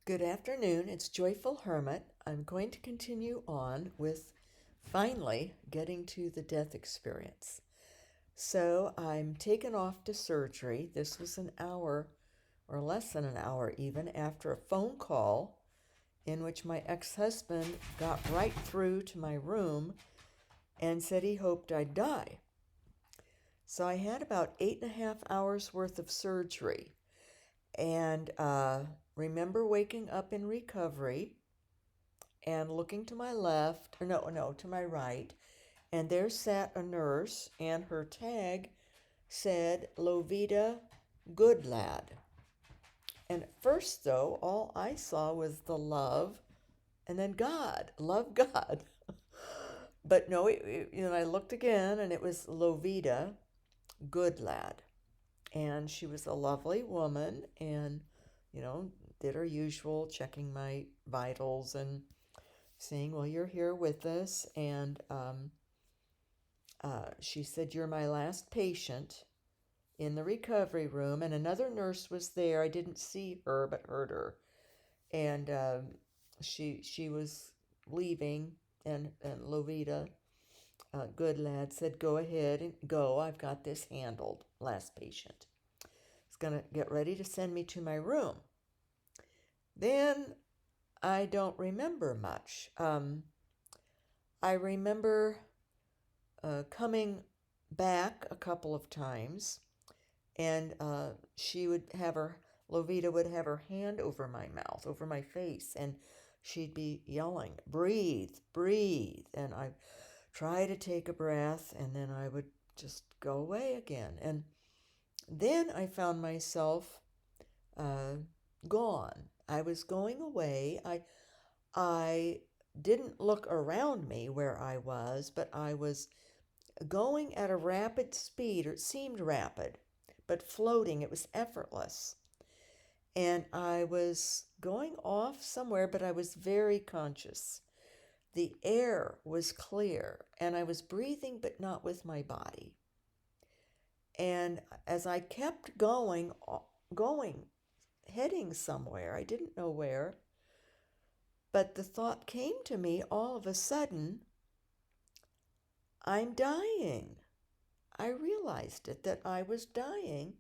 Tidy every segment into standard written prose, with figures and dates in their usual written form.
Good afternoon. It's Joyful Hermit. I'm going to continue on with finally getting to the death experience. So I'm taken off to surgery. This was an hour or less than an hour even after a phone call in which my ex-husband got right through to my room and said he hoped I'd die. So I had about 8.5 hours worth of surgery and remember waking up in recovery and looking to my left, or no, to my right, and there sat a nurse, and her tag said, Lovita, good lad. And at first, though, all I saw was the love and then God, love God. But no, I looked again, and it was Lovita, good lad. And she was a lovely woman, and, did her usual, checking my vitals and saying, well, you're here with us. And she said, you're my last patient in the recovery room. And another nurse was there. I didn't see her, but heard her. And she was leaving. And Lovita, good lad, said, go ahead and go. I've got this handled. Last patient. He's going to get ready to send me to my room. Then I don't remember much. I remember coming back a couple of times, and Lovita would have her hand over my mouth, over my face, and she'd be yelling, breathe, breathe. And I try to take a breath, and then I would just go away again. And then I found myself gone. I was going away. I didn't look around me where I was, but I was going at a rapid speed, or it seemed rapid, but floating. It was effortless. And I was going off somewhere, but I was very conscious. The air was clear, and I was breathing, but not with my body. And as I kept going, heading somewhere, I didn't know where, but the thought came to me all of a sudden, I'm dying. I realized it, that I was dying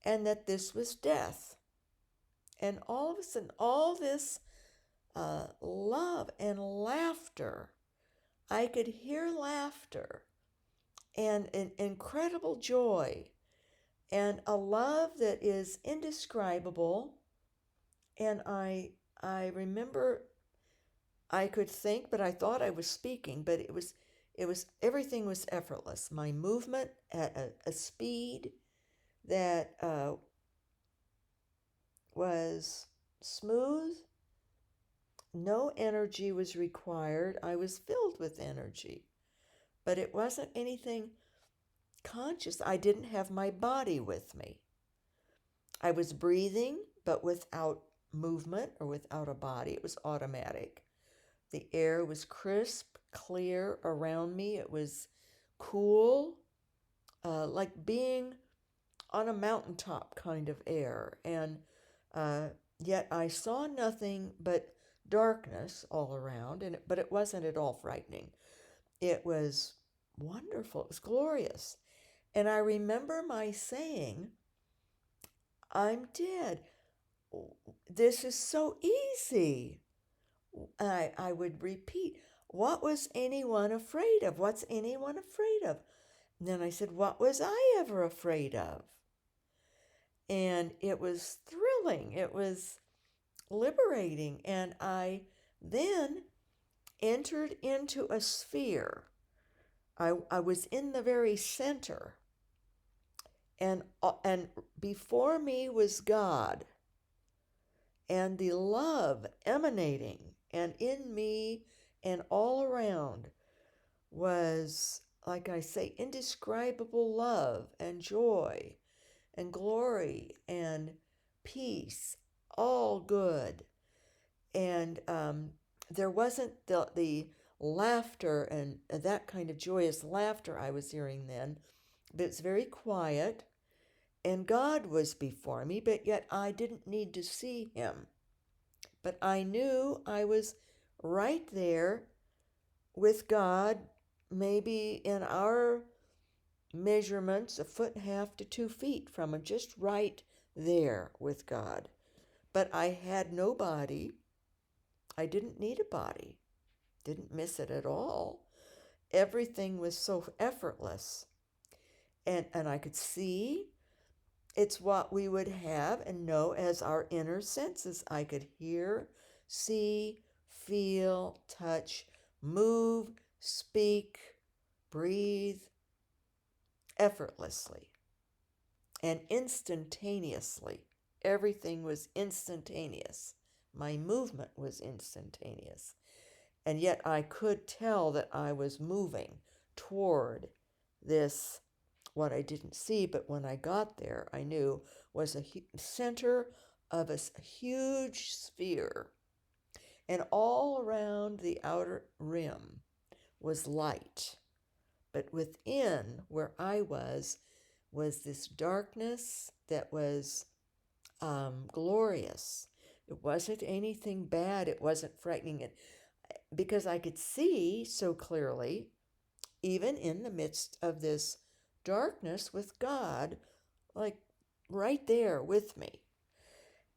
and that this was death. And all of a sudden, all this love and laughter, I could hear laughter and an incredible joy and a love that is indescribable. And I remember I could think, but I thought I was speaking, but everything was effortless. My movement at a speed that was smooth. No energy was required. I was filled with energy, but it wasn't anything conscious. I didn't have my body with me. I was breathing, but without movement or without a body. It was automatic. The air was crisp, clear around me. It was cool, like being on a mountaintop kind of air. And yet I saw nothing but darkness all around, but it wasn't at all frightening. It was wonderful. It was glorious. And I remember my saying, I'm dead. This is so easy. I would repeat, what was anyone afraid of? What's anyone afraid of? And then I said, what was I ever afraid of? And it was thrilling. It was liberating. And I then entered into a sphere. I was in the very center. And before me was God. And the love emanating and in me and all around was, like I say, indescribable love and joy and glory and peace, all good. And there wasn't the laughter and that kind of joyous laughter I was hearing then, but it's very quiet. And God was before me, but yet I didn't need to see him. But I knew I was right there with God, maybe in our measurements, a foot and a half to 2 feet from him, just right there with God. But I had no body. I didn't need a body, didn't miss it at all. Everything was so effortless. And I could see. It's what we would have and know as our inner senses. I could hear, see, feel, touch, move, speak, breathe effortlessly and instantaneously. Everything was instantaneous. My movement was instantaneous. And yet I could tell that I was moving toward this, what I didn't see, but when I got there, I knew was a center of a huge sphere. And all around the outer rim was light. But within where I was this darkness that was glorious. It wasn't anything bad. It wasn't frightening. Because I could see so clearly, even in the midst of this darkness with God, like right there with me.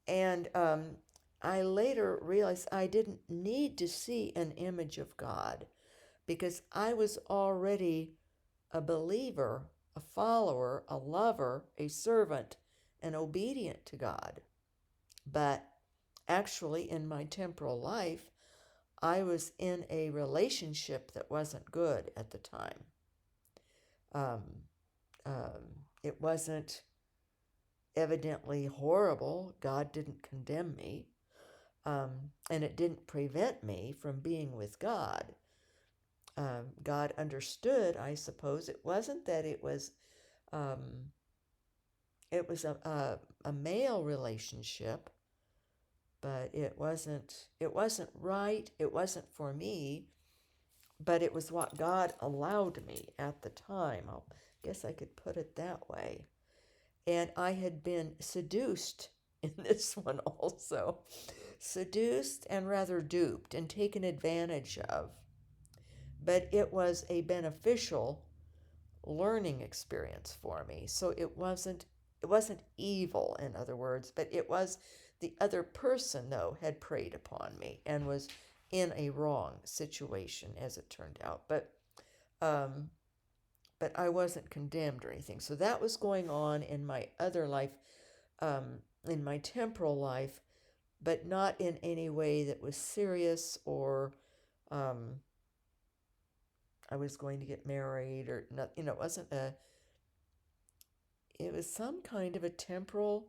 And I later realized I didn't need to see an image of God because I was already a believer, a follower, a lover, a servant, and obedient to God. But actually, in my temporal life, I was in a relationship that wasn't good at the time. Um, it wasn't evidently horrible. God didn't condemn me. And it didn't prevent me from being with God. God understood, I suppose. It wasn't that um, it was a male relationship, but it wasn't right. It wasn't for me, but it was what God allowed me at the time. I guess I could put it that way. And I had been seduced in this one also. Seduced and rather duped and taken advantage of. But it was a beneficial learning experience for me. So it wasn't evil, in other words, but it was the other person, though, had preyed upon me and was in a wrong situation, as it turned out. Um, but I wasn't condemned or anything. So that was going on in my other life, in my temporal life, but not in any way that was serious or um, I was going to get married or not. It was some kind of a temporal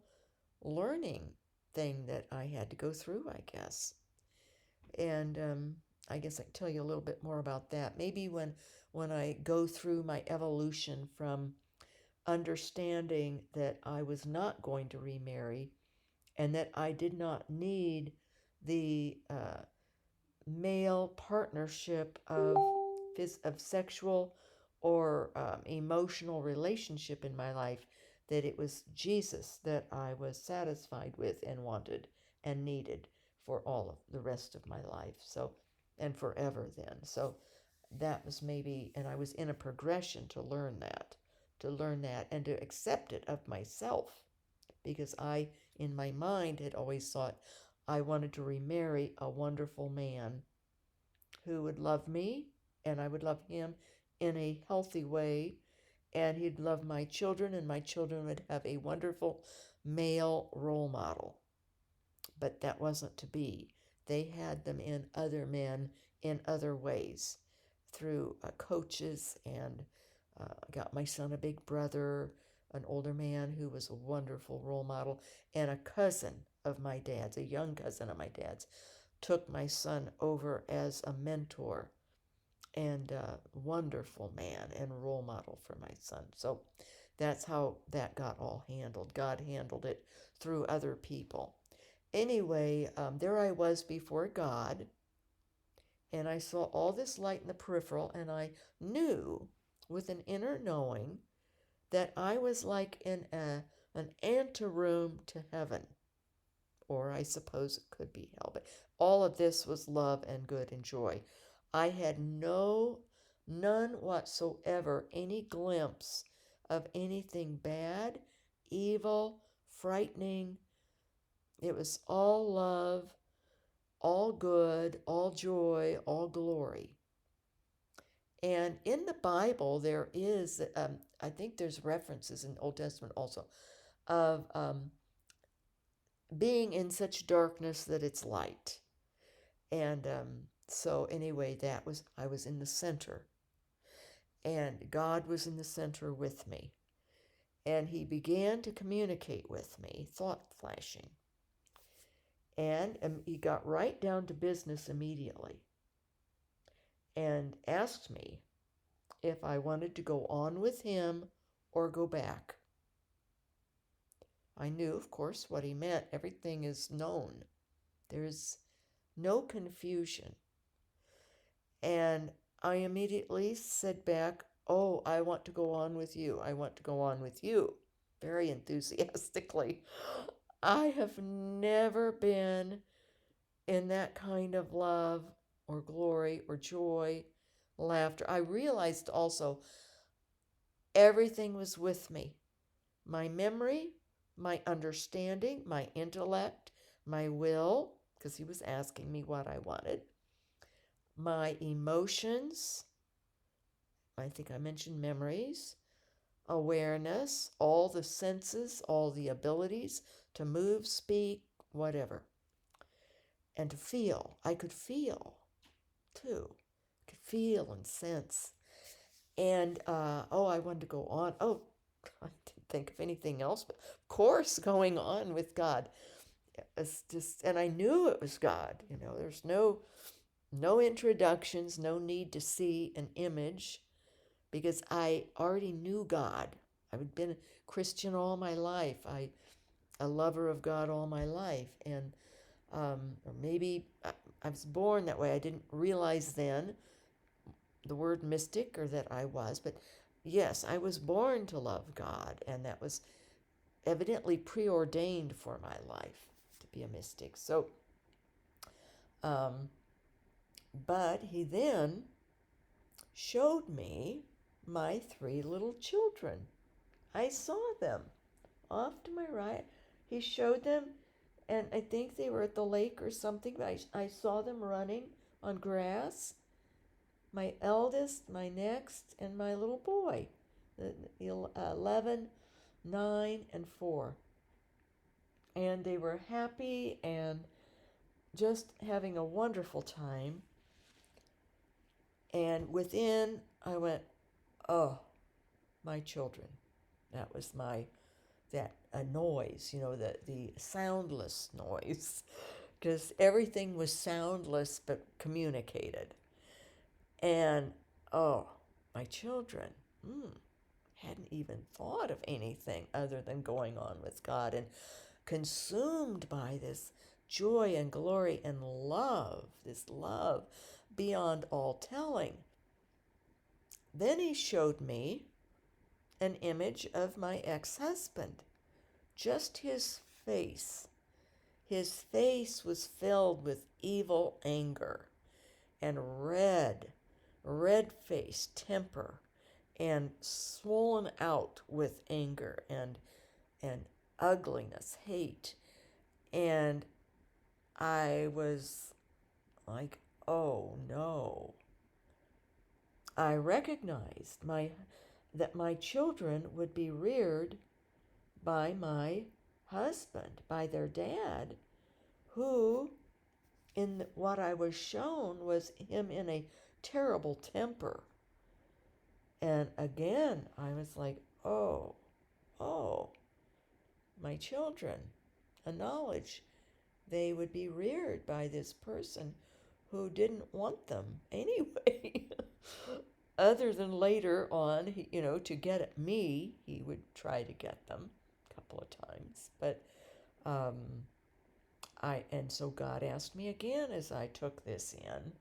learning thing that I had to go through, I guess. And I guess I can tell you a little bit more about that. Maybe when I go through my evolution from understanding that I was not going to remarry and that I did not need the male partnership of sexual or emotional relationship in my life, that it was Jesus that I was satisfied with and wanted and needed for all of the rest of my life. So, and forever then. So that was maybe, and I was in a progression to learn that and to accept it of myself, because I, in my mind, had always thought I wanted to remarry a wonderful man who would love me and I would love him in a healthy way, and he'd love my children and my children would have a wonderful male role model. But that wasn't to be. They had them in other men in other ways through coaches, and got my son a big brother, an older man who was a wonderful role model, and a cousin of my dad's, a young cousin of my dad's, took my son over as a mentor and a wonderful man and role model for my son. So that's how that got all handled. God handled it through other people. Anyway, there I was before God, and I saw all this light in the peripheral, and I knew with an inner knowing that I was like in an anteroom to heaven, or I suppose it could be hell, but all of this was love and good and joy. I had none whatsoever, any glimpse of anything bad, evil, frightening. It was all love, all good, all joy, all glory. And in the Bible, there is, I think there's references in the Old Testament also, of being in such darkness that it's light. And so, anyway, I was in the center. And God was in the center with me. And He began to communicate with me, thought flashing. And He got right down to business immediately and asked me if I wanted to go on with Him or go back. I knew, of course, what He meant. Everything is known. There's no confusion. And I immediately said back, "Oh, I want to go on with you. I want to go on with you," very enthusiastically. I have never been in that kind of love or glory or joy, laughter. I realized also everything was with me. My memory, my understanding, my intellect, my will, because He was asking me what I wanted, my emotions, I think I mentioned memories, awareness, all the senses, all the abilities to move, speak, whatever. And to feel. I could feel too. I could feel and sense. And, I wanted to go on. Oh, I didn't think of anything else, but of course, going on with God. It's just, and I knew it was God. There's no introductions, no need to see an image, because I already knew God. I've been a Christian all my life. A lover of God all my life. And or maybe I was born that way. I didn't realize then the word mystic, or that I was, but yes, I was born to love God, and that was evidently preordained for my life to be a mystic. So, but He then showed me my three little children. I saw them off to my right. He showed them, and I think they were at the lake or something. I saw them running on grass. My eldest, my next, and my little boy, 11, 9, and 4. And they were happy and just having a wonderful time. And within, I went, "Oh, my children." That was that a noise, the soundless noise, because everything was soundless but communicated. And, oh, my children, hadn't even thought of anything other than going on with God, and consumed by this joy and glory and love, this love beyond all telling. Then He showed me an image of my ex-husband, just his face. His face was filled with evil anger and red-faced temper, and swollen out with anger and ugliness, hate. And I was like, "Oh no." I recognized that my children would be reared by my husband, by their dad, who, in what I was shown, was him in a terrible temper. And again, I was like, oh, my children, a knowledge they would be reared by this person who didn't want them anyway. Other than later on, to get at me, he would try to get them a couple of times. But and so God asked me again as I took this in,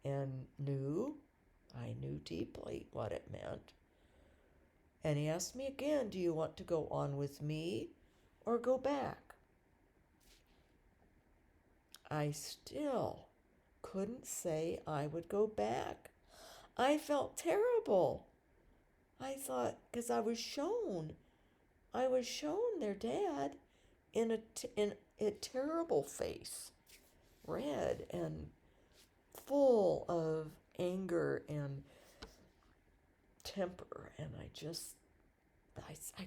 and I knew deeply what it meant. And He asked me again, "Do you want to go on with me or go back?" I still couldn't say I would go back. I felt terrible. I thought, because I was shown their dad in a terrible face, red and full of anger and temper, and I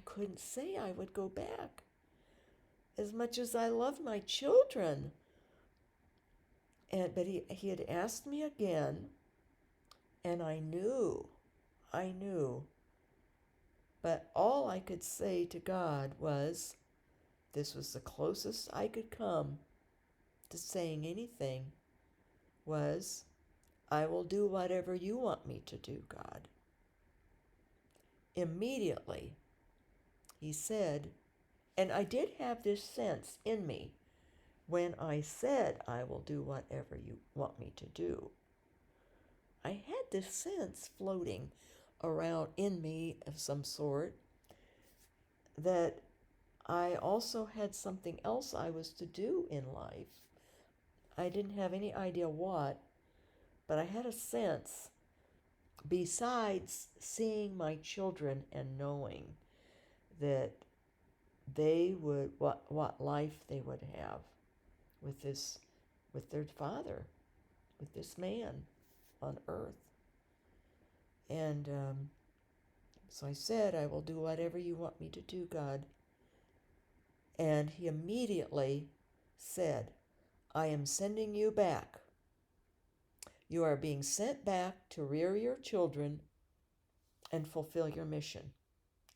couldn't say I would go back. As much as I love my children, but he had asked me again, and I knew, but all I could say to God was, this was the closest I could come to saying anything, was, I will do whatever you want me to do, God. Immediately, he said, and I did have this sense in me when I said, I will do whatever you want me to do. I had this sense floating around in me of some sort that I also had something else I was to do in life. I didn't have any idea what, but I had a sense, besides seeing my children and knowing that they would, what life they would have with their father, with this man on earth. And so I said, I will do whatever you want me to do, God. And he immediately said, I am sending you back. You are being sent back to rear your children and fulfill your mission.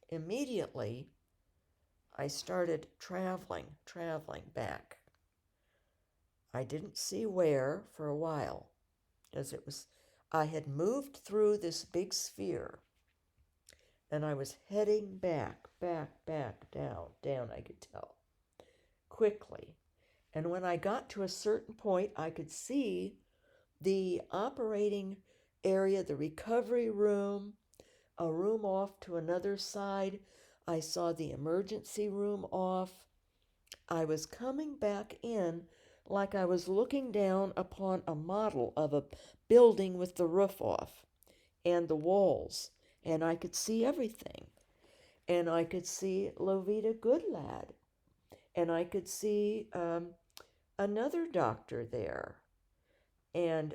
Immediately, I started traveling back. I didn't see where for a while, because I had moved through this big sphere, and I was heading back, down, I could tell, quickly. And when I got to a certain point, I could see the operating area, the recovery room, a room off to another side. I saw the emergency room off. I was coming back in like I was looking down upon a model of a building with the roof off and the walls, and I could see everything. And I could see Lovita Goodlad, and I could see another doctor there. And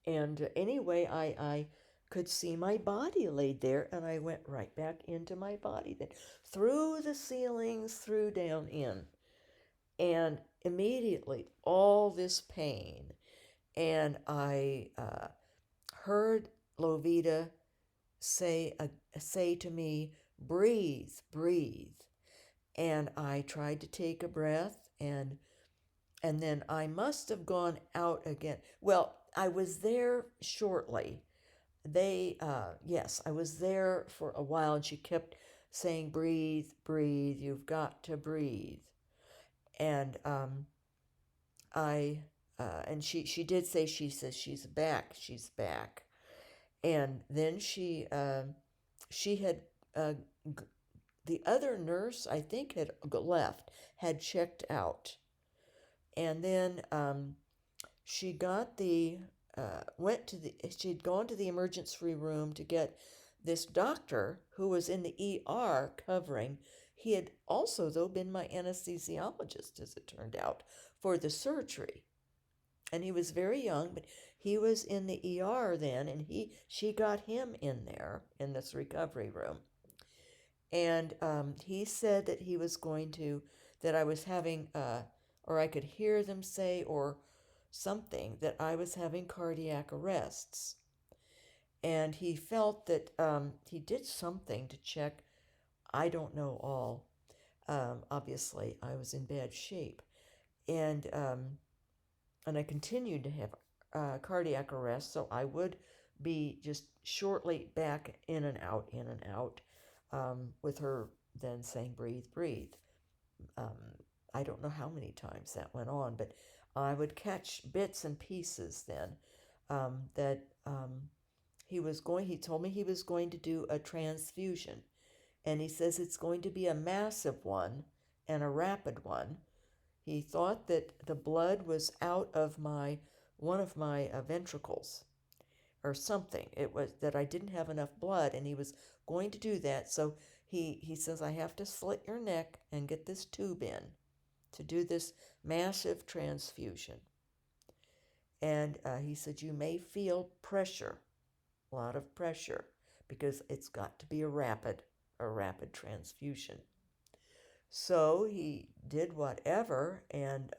anyway, I could see my body laid there, and I went right back into my body, then through the ceilings, through down in, and immediately all this pain, and I heard Lovita say to me, breathe, breathe, and I tried to take a breath, and then I must have gone out again. Well, I was there shortly. Yes, I was there for a while, and she kept saying, breathe, breathe, you've got to breathe. And and she did say, she says, she's back. And then she had, the other nurse, I think, had left, had checked out. And then she got she'd gone to the emergency room to get this doctor who was in the ER covering. He had also, though, been my anesthesiologist, as it turned out, for the surgery. And he was very young, but he was in the ER then, and she got him in there in this recovery room. And he said that he was that I was having, or I could hear them say, or something, that I was having cardiac arrests. And he felt that he did something to check. I don't know all. Obviously, I was in bad shape. And I continued to have cardiac arrest, so I would be just shortly back in and out, with her then saying, breathe, breathe. I don't know how many times that went on, but I would catch bits and pieces then that he told me he was going to do a transfusion. And he says it's going to be a massive one and a rapid one. He thought that the blood was out of my one of my ventricles or something. It was that I didn't have enough blood, and he was going to do that. So he says, I have to slit your neck and get this tube in to do this massive transfusion. And he said, you may feel pressure, a lot of pressure, because it's got to be a rapid transfusion. So he did whatever, and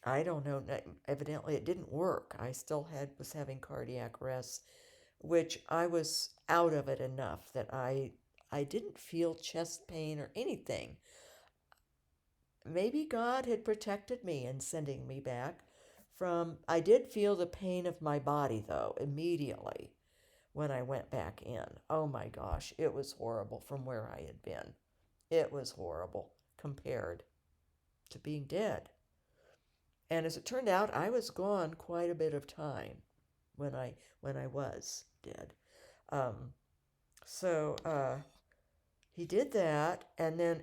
I don't know. Evidently, it didn't work. I still was having cardiac arrest, which I was out of it enough that I didn't feel chest pain or anything. Maybe God had protected me in sending me back from. I did feel the pain of my body though immediately when I went back in. Oh my gosh, it was horrible from where I had been. It was horrible compared to being dead. And as it turned out, I was gone quite a bit of time when I was dead. Um, so he did that, and then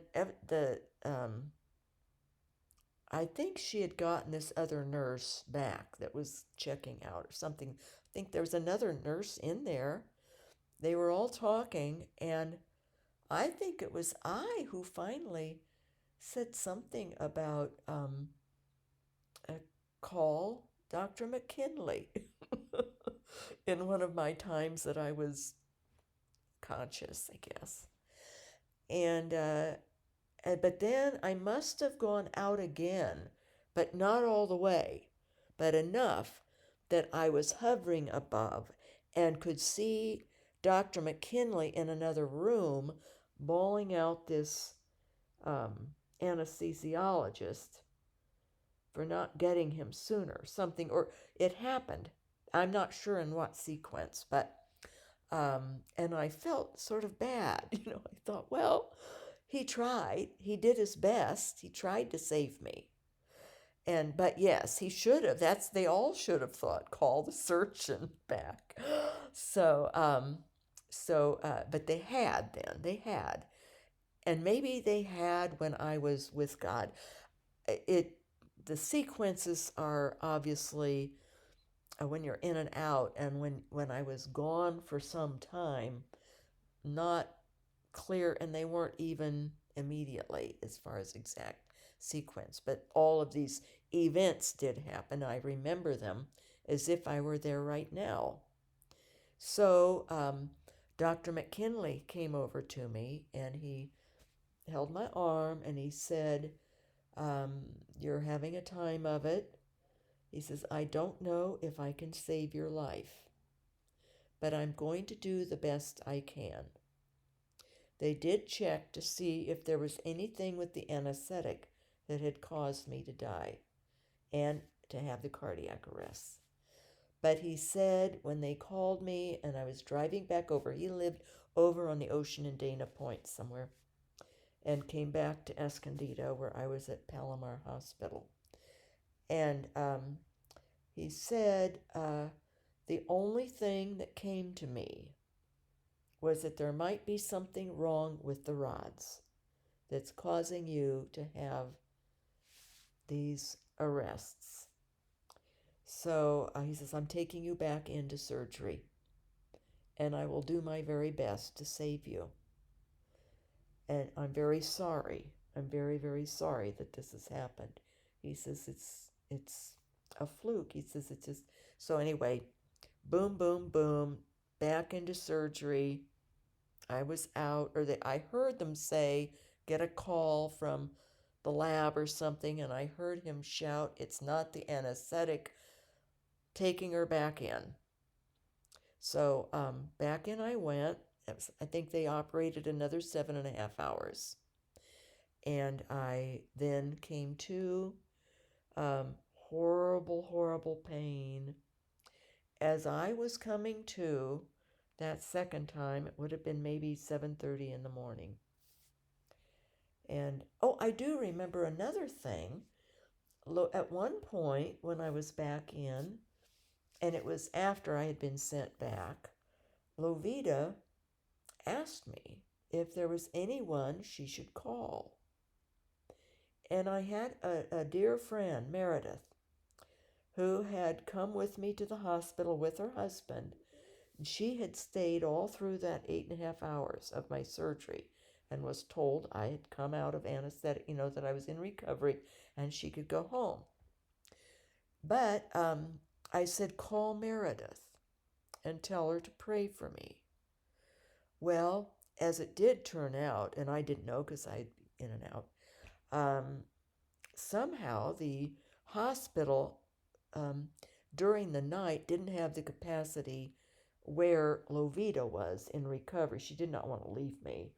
I think she had gotten this other nurse back that was checking out or something. I think there was another nurse in there. They were all talking, and I think it was I who finally said something about call Dr. McKinley in one of my times that I was conscious, I guess. And but then I must have gone out again, but not all the way, but enough that I was hovering above and could see Dr. McKinley in another room bawling out this anesthesiologist for not getting him sooner, something, or it happened. I'm not sure in what sequence, but, and I felt sort of bad. I thought, well, he tried, he did his best, he tried to save me. But yes, he should have. They all should have thought, call the surgeon back. But they had. And maybe they had when I was with God. The sequences are obviously when you're in and out, and when I was gone for some time, not clear, and they weren't even immediately as far as exact sequence, but all of these events did happen. I remember them as if I were there right now. So Dr. McKinley came over to me, and he held my arm, and he said, you're having a time of it. He says, I don't know if I can save your life, but I'm going to do the best I can. They did check to see if there was anything with the anesthetic that had caused me to die and to have the cardiac arrest. But he said when they called me and I was driving back over, he lived over on the ocean in Dana Point somewhere, and came back to Escondido where I was at Palomar Hospital. And he said the only thing that came to me was that there might be something wrong with the rods that's causing you to have these arrests. So he says, I'm taking you back into surgery, and I will do my very best to save you. And I'm very sorry. I'm very, very sorry that this has happened. He says, it's a fluke. He says, it's just... So anyway, boom, boom, boom, back into surgery. I was out, or I heard them say, get a call from the lab or something, and I heard him shout, it's not the anesthetic, taking her back in. So back in I went. I think they operated another 7.5 hours. And I then came to horrible, horrible pain. As I was coming to that second time, it would have been maybe 7:30 in the morning. And, I do remember another thing. At one point when I was back in, and it was after I had been sent back, Lovita asked me if there was anyone she should call. And I had a dear friend, Meredith, who had come with me to the hospital with her husband. And she had stayed all through that 8.5 hours of my surgery and was told I had come out of anesthetic, that I was in recovery and she could go home. But I said, call Meredith and tell her to pray for me. Well, as it did turn out, and I didn't know because I'd been in and out, somehow the hospital um, during the night didn't have the capacity where Lovita was in recovery. She did not want to leave me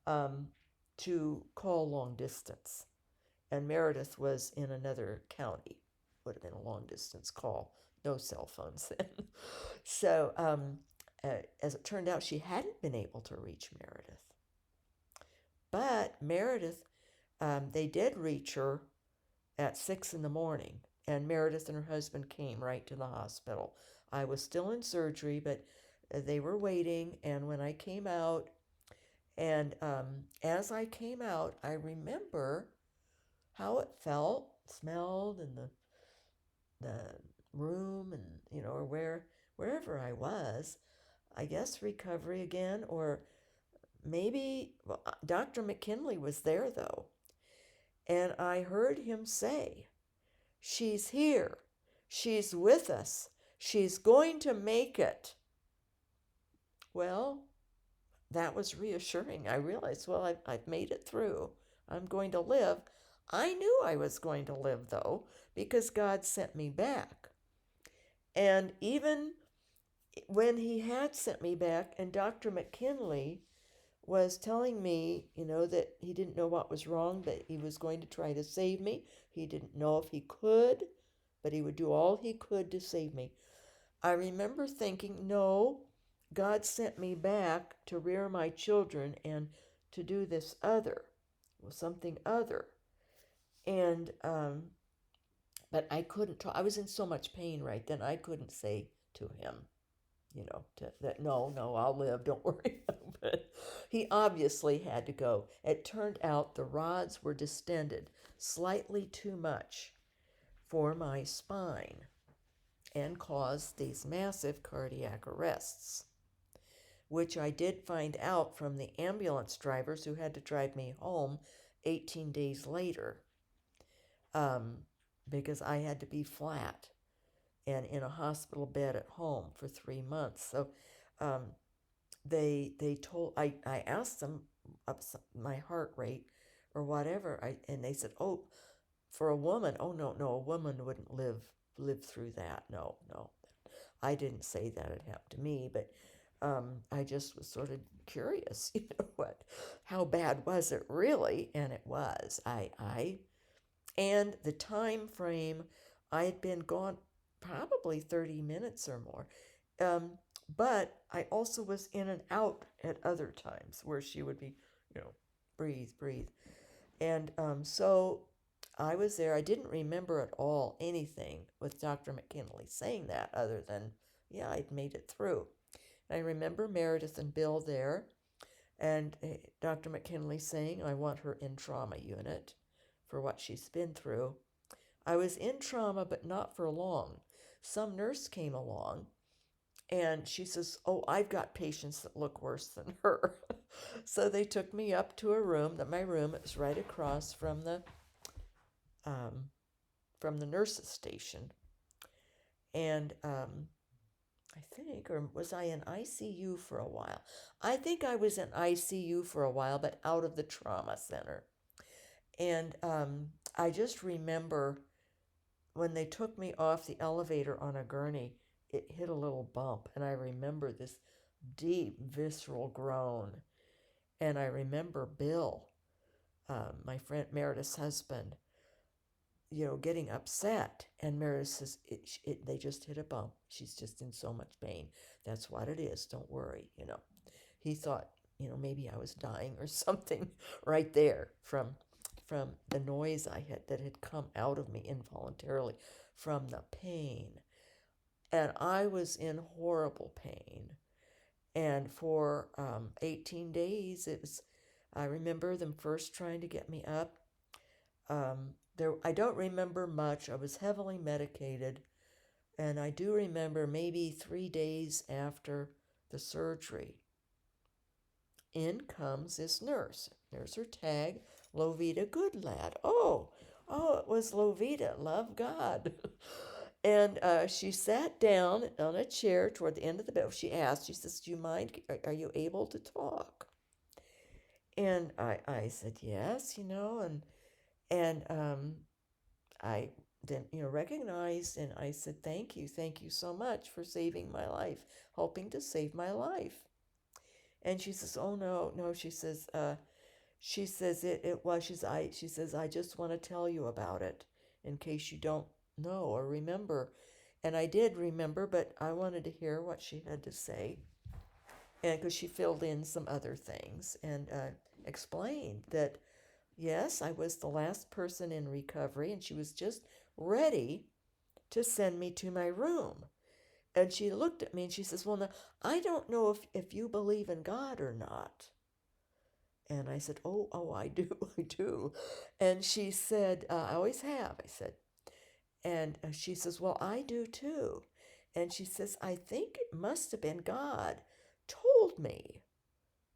um, to call long distance. And Meredith was in another county. Would have been a long distance call. No cell phones then. So, as it turned out, she hadn't been able to reach Meredith. But Meredith, they did reach her at 6 in the morning, and Meredith and her husband came right to the hospital. I was still in surgery, but they were waiting, and when I came out, and as I came out, I remember how it felt, smelled, and the room, and or wherever I was. I guess recovery again, or maybe Dr. McKinley was there though, and I heard him say, "She's here. She's with us. She's going to make it." Well, that was reassuring. I realized, well, I've made it through. I'm going to live. I knew I was going to live, though, because God sent me back. And even when He had sent me back, and Dr. McKinley was telling me, that he didn't know what was wrong, but he was going to try to save me. He didn't know if he could, but he would do all he could to save me. I remember thinking, no, God sent me back to rear my children and to do this other, something other. And, but I couldn't talk. I was in so much pain right then, I couldn't say to him, that no, I'll live, don't worry. But he obviously had to go. It turned out the rods were distended slightly too much for my spine and caused these massive cardiac arrests, which I did find out from the ambulance drivers who had to drive me home 18 days later, because I had to be flat and in a hospital bed at home for 3 months. So um, they told, I asked them my heart rate or whatever, and they said, oh, for a woman, oh no, a woman wouldn't live through that. No. I didn't say that it happened to me, but I just was sort of curious, how bad was it really? And it was. And the time frame, I had been gone probably 30 minutes or more. But I also was in and out at other times where she would be, breathe. And so I was there. I didn't remember at all anything with Dr. McKinley saying that other than, yeah, I'd made it through. And I remember Meredith and Bill there and Dr. McKinley saying, I want her in trauma unit for what she's been through. I was in trauma, but not for long. Some nurse came along and she says, oh, I've got patients that look worse than her. So they took me up to a room, my room is right across from the nurse's station. And I think, or was I in ICU for a while? I think I was in ICU for a while, but out of the trauma center. And I just remember when they took me off the elevator on a gurney, it hit a little bump. And I remember this deep, visceral groan. And I remember Bill, my friend Meredith's husband, getting upset. And Meredith says, they just hit a bump. She's just in so much pain. That's what it is. Don't worry, He thought, maybe I was dying or something right there from the noise that had come out of me involuntarily, from the pain. And I was in horrible pain. And for 18 days, I remember them first trying to get me up. I don't remember much. I was heavily medicated, and I do remember maybe 3 days after the surgery, in comes this nurse. There's her tag, Lovita Goodlad. Oh, it was Lovita, love God. And she sat down on a chair toward the end of the bed. She asked, she says, "Do you mind? Are you able to talk?" And I said, "Yes, and I then, recognized, and I said, thank you so much for saving my life, helping to save my life." And she says, "Oh, no, no," she says, it was, she says, "I just want to tell you about it in case you don't know or remember." And I did remember, but I wanted to hear what she had to say. And because she filled in some other things and explained that, yes, I was the last person in recovery, and she was just ready to send me to my room. And she looked at me and she says, "Well, now, I don't know if you believe in God or not." And I said, "Oh, I do, I do." And she said, "I always have," I said. And she says, "Well, I do too." And she says, "I think it must have been God told me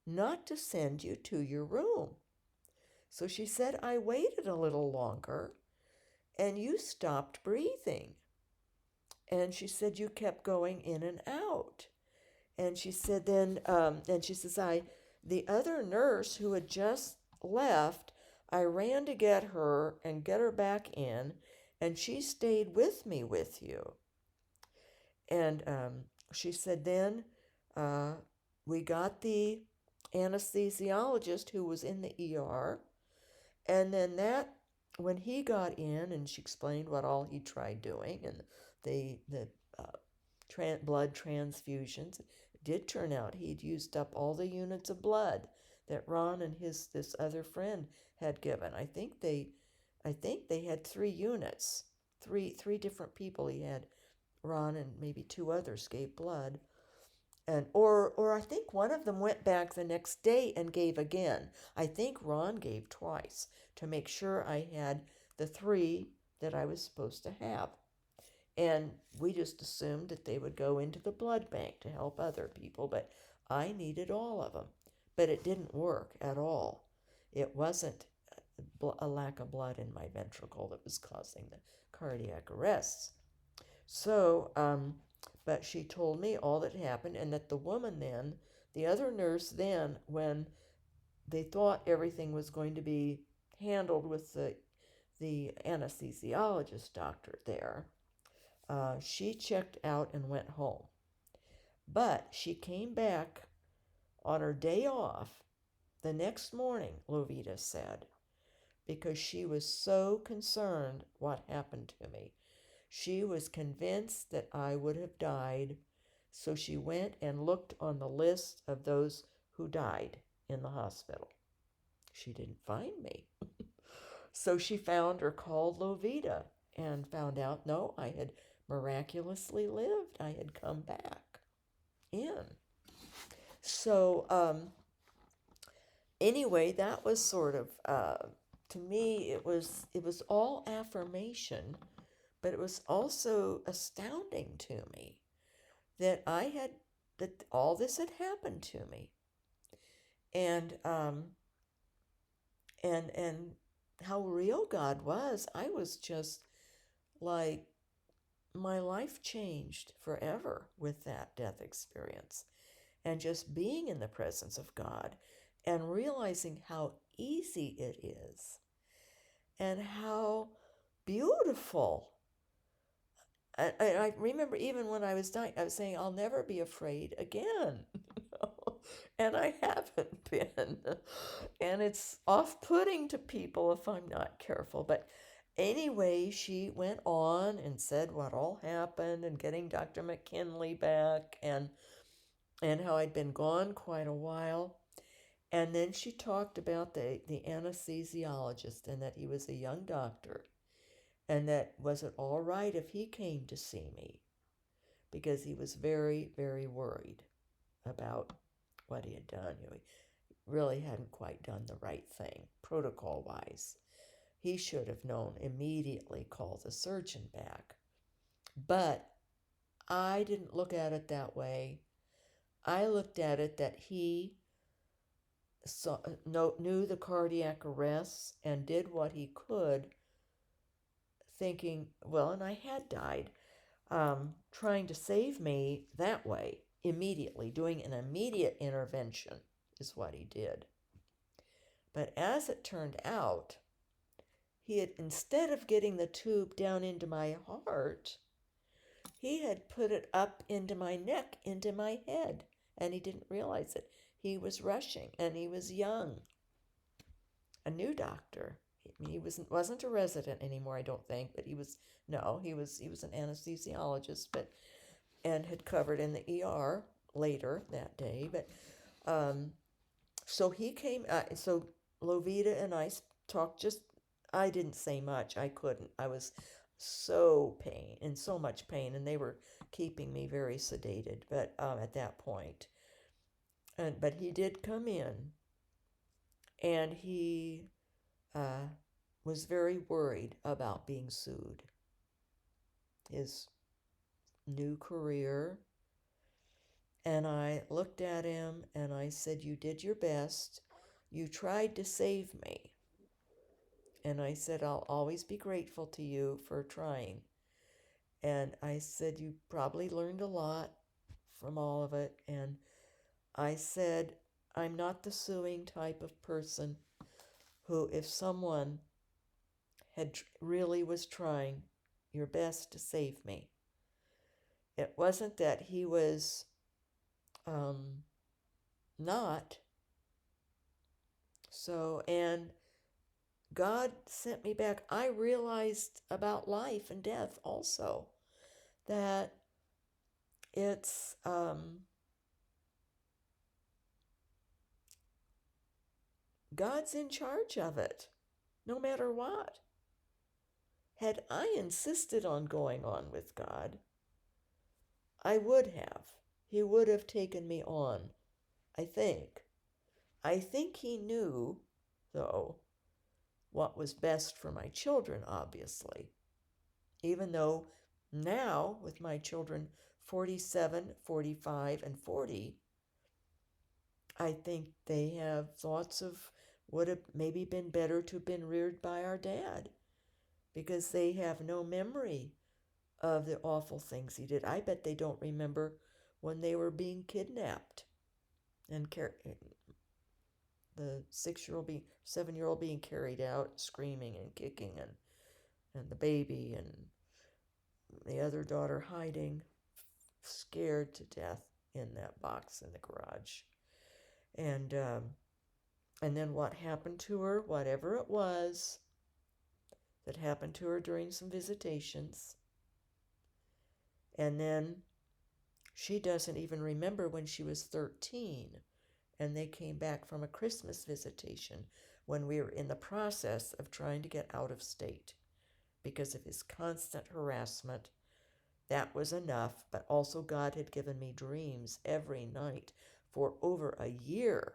not to send you to your room." So she said, "I waited a little longer and you stopped breathing." And she said, "You kept going in and out." And she said, and she says, the other nurse who had just left, I ran to get her and get her back in, and she stayed with me with you." And she said, then uh, we got the anesthesiologist who was in the ER, and then when he got in, and she explained what all he tried doing, and the blood transfusions, it did turn out he'd used up all the units of blood that Ron and this other friend had given. I think they had 3 units, three different people. He had Ron and maybe 2 others gave blood. And or I think one of them went back the next day and gave again. I think Ron gave twice to make sure I had the 3 that I was supposed to have. And we just assumed that they would go into the blood bank to help other people, but I needed all of them. But it didn't work at all. It wasn't a lack of blood in my ventricle that was causing the cardiac arrests. So, but she told me all that happened, and that the woman then, the other nurse then, when they thought everything was going to be handled with the anesthesiologist doctor there, she checked out and went home. But she came back on her day off the next morning, Lovita said, because she was so concerned what happened to me. She was convinced that I would have died, so she went and looked on the list of those who died in the hospital. She didn't find me. So she found or called Lovita and found out, no, I had miraculously lived. I had come back in. So anyway, that was sort of to me it was all affirmation, but it was also astounding to me that that all this had happened to me, and and how real God was. I was just like, my life changed forever with that death experience, and just being in the presence of God and realizing how easy it is and how beautiful. I remember even when I was dying, I was saying, I'll never be afraid again. And I haven't been. And it's off putting to people if I'm not careful. But anyway, she went on and said what all happened, and getting Dr. McKinley back, and how I'd been gone quite a while. And then she talked about the anesthesiologist, and that he was a young doctor, and that was it all right if he came to see me, because he was very, very worried about what he had done. He really hadn't quite done the right thing, protocol wise. He should have known immediately, call the surgeon back. But I didn't look at it that way. I looked at it that he knew the cardiac arrests and did what he could, thinking, well, and I had died, trying to save me that way, immediately, doing an immediate intervention is what he did. But as it turned out, he had, instead of getting the tube down into my heart, he had put it up into my neck, into my head, and he didn't realize it. He was rushing, and he was young, a new doctor. He wasn't a resident anymore, I don't think, but he was an anesthesiologist, but and had covered in the ER later that day. But so he came. So Lovita and I talked. I didn't say much. I couldn't. I was in so much pain, and they were keeping me very sedated. But at that point, but he did come in, and he was very worried about being sued. His new career. And I looked at him and I said, "You did your best. You tried to save me." And I said, "I'll always be grateful to you for trying." And I said, "You probably learned a lot from all of it." And I said, "I'm not the suing type of person who, if someone had really was trying your best to save me, it wasn't that he was not. So, and God sent me back. I realized about life and death also, that it's God's in charge of it, no matter what. Had I insisted on going on with God, I would have. He would have taken me on, I think. I think he knew, though, what was best for my children, obviously. Even though now, with my children 47, 45, and 40, I think they have thoughts of would have maybe been better to have been reared by our dad, because they have no memory of the awful things he did. I bet they don't remember when they were being kidnapped and the 7-year-old being carried out, screaming and kicking, and the baby and the other daughter hiding, scared to death in that box in the garage. And then what happened to her, whatever it was that happened to her during some visitations. And then she doesn't even remember when she was 13, and they came back from a Christmas visitation when we were in the process of trying to get out of state because of his constant harassment. That was enough, but also God had given me dreams every night for over a year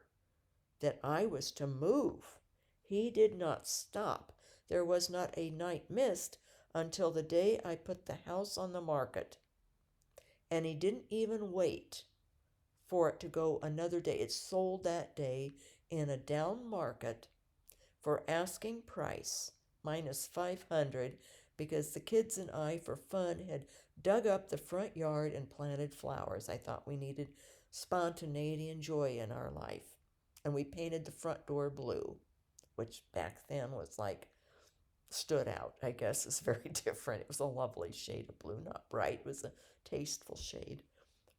that I was to move. He did not stop. There was not a night missed until the day I put the house on the market. And he didn't even wait for it to go another day. It sold that day in a down market for asking price, minus 500, because the kids and I, for fun, had dug up the front yard and planted flowers. I thought we needed spontaneity and joy in our life. And we painted the front door blue, which back then was like, stood out, I guess, is very different. It was a lovely shade of blue, not bright. It was a tasteful shade.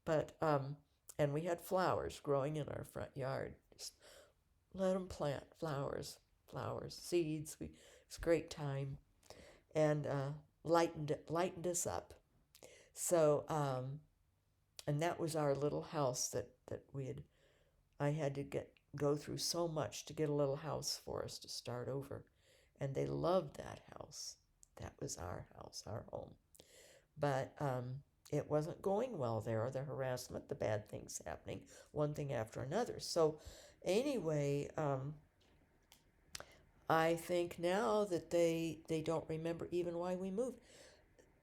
But, and we had flowers growing in our front yard. Just let them plant flowers, seeds. It was a great time, and lightened us up. So, and that was our little house that I had to go through so much to get a little house for us to start over. And they loved that house. That was our house, our home. But it wasn't going well there. The harassment, the bad things happening, one thing after another. So anyway, I think now that they don't remember even why we moved.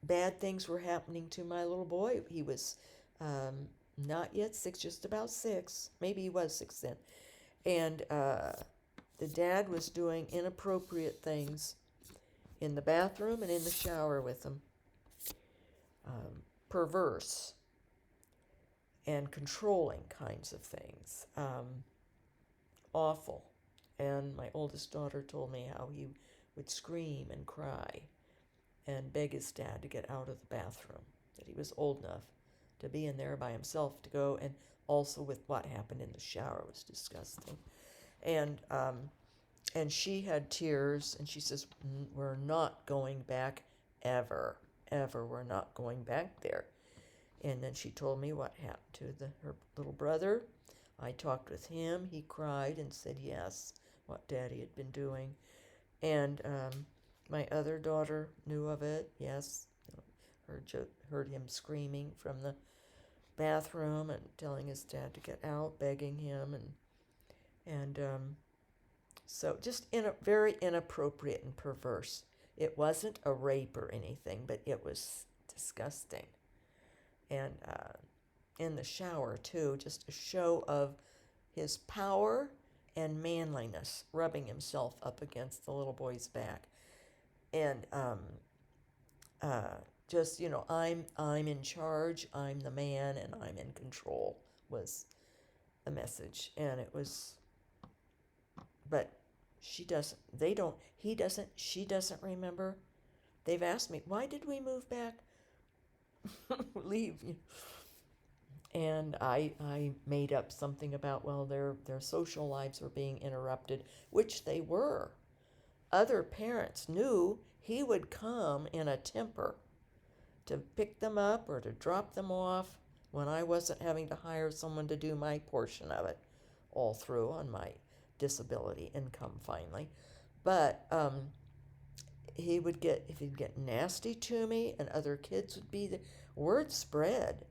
Bad things were happening to my little boy. He was not yet 6, just about 6. Maybe he was 6 then. And the dad was doing inappropriate things in the bathroom and in the shower with him. Perverse and controlling kinds of things. Awful. And my oldest daughter told me how he would scream and cry and beg his dad to get out of the bathroom, that he was old enough to be in there by himself to go, and also with what happened in the shower was disgusting. And she had tears, and she says, "We're not going back ever, ever. We're not going back there." And then she told me what happened to her little brother. I talked with him. He cried and said yes, what Daddy had been doing. And my other daughter knew of it, yes. Heard him screaming from the bathroom and telling his dad to get out, begging him. And so just very inappropriate and perverse. It wasn't a rape or anything, but it was disgusting. And in the shower, too, just a show of his power and manliness, rubbing himself up against the little boy's back. And just, I'm in charge, I'm the man, and I'm in control was the message. And it was, but she doesn't, she doesn't remember. They've asked me, why did we move back? Leave. And I made up something about, well, their social lives were being interrupted, which they were. Other parents knew he would come in a temper to pick them up or to drop them off when I wasn't having to hire someone to do my portion of it all through on my disability income finally. But if he'd get nasty to me and other kids would be there, word spread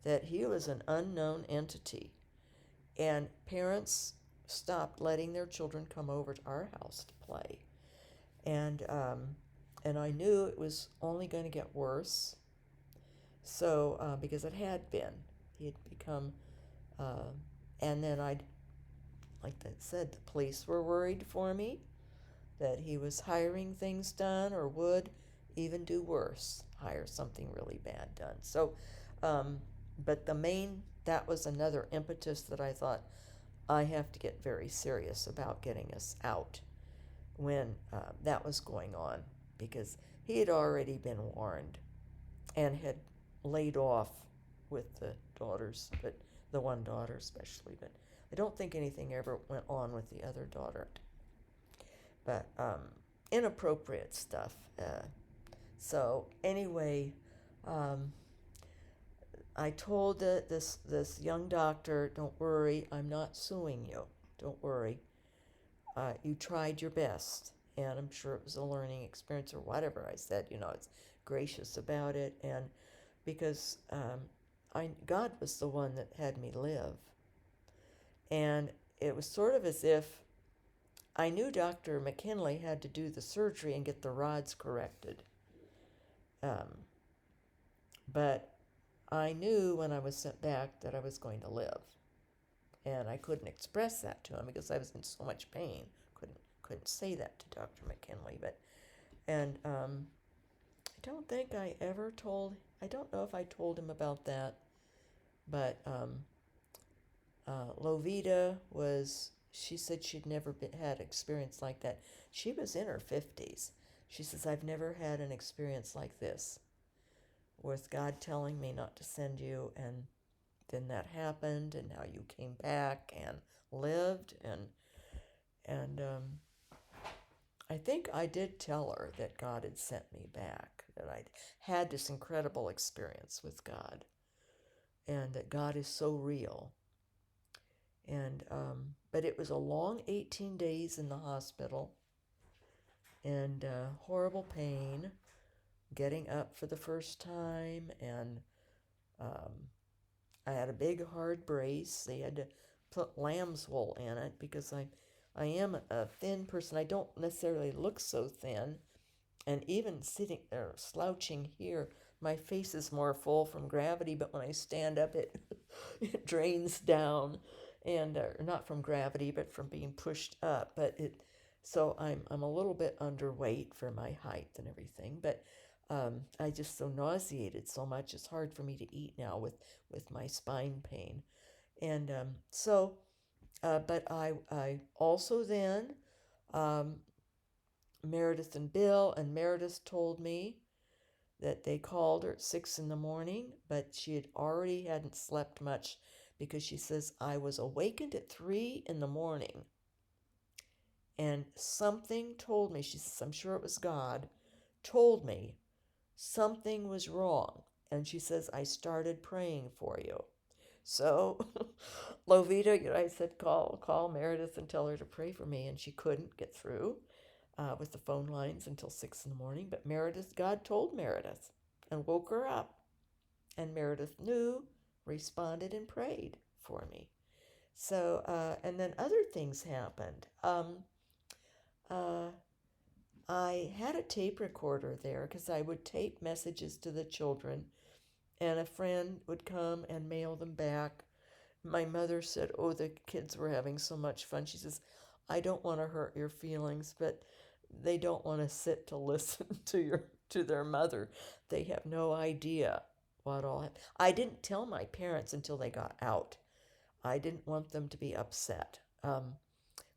that he was an unknown entity. And parents stopped letting their children come over to our house to play. And I knew it was only going to get worse. So, because it had been. He had become, and then like I said, the police were worried for me that he was hiring things done or would even do worse, hire something really bad done. So, but that was another impetus that I thought, I have to get very serious about getting us out when that was going on, because he had already been warned and had laid off with the daughters, but the one daughter especially, but I don't think anything ever went on with the other daughter. But inappropriate stuff. So anyway, I told this young doctor, don't worry, I'm not suing you. Don't worry. You tried your best, and I'm sure it was a learning experience or whatever. I said, it's gracious about it, and because God was the one that had me live. And it was sort of as if I knew Dr. McKinley had to do the surgery and get the rods corrected. But I knew when I was sent back that I was going to live. And I couldn't express that to him because I was in so much pain. Couldn't say that to Dr. McKinley. And I don't think I don't know if I told him about that. But Lovita she said she'd never had experience like that. She was in her 50s. She says, I've never had an experience like this, with God telling me not to send you, and then that happened, and now you came back and lived, and I think I did tell her that God had sent me back, that I'd had this incredible experience with God, and that God is so real. And but it was a long 18 days in the hospital, and horrible pain, getting up for the first time, and I had a big hard brace. They had to put lamb's wool in it because I am a thin person. I don't necessarily look so thin. And even sitting there slouching here, my face is more full from gravity, but when I stand up, it, it drains down. And not from gravity, but from being pushed up. So I'm a little bit underweight for my height and everything. But I just so nauseated so much. It's hard for me to eat now with my spine pain. And but I also then, um, Meredith and Bill, and Meredith told me that they called her at 6 in the morning, but she had already hadn't slept much because she says, I was awakened at 3 in the morning and something told me, she says, I'm sure it was God, told me something was wrong. And she says, I started praying for you. So, Lovita, I said, call Meredith and tell her to pray for me. And she couldn't get through with the phone lines until 6 in the morning. But Meredith, God told Meredith and woke her up. And Meredith knew, responded, and prayed for me. So, and then other things happened. Uh, I had a tape recorder there because I would tape messages to the children, and a friend would come and mail them back. My mother said, oh, the kids were having so much fun. She says, I don't want to hurt your feelings, but they don't want to sit to listen to their mother. They have no idea what all happened. I didn't tell my parents until they got out. I didn't want them to be upset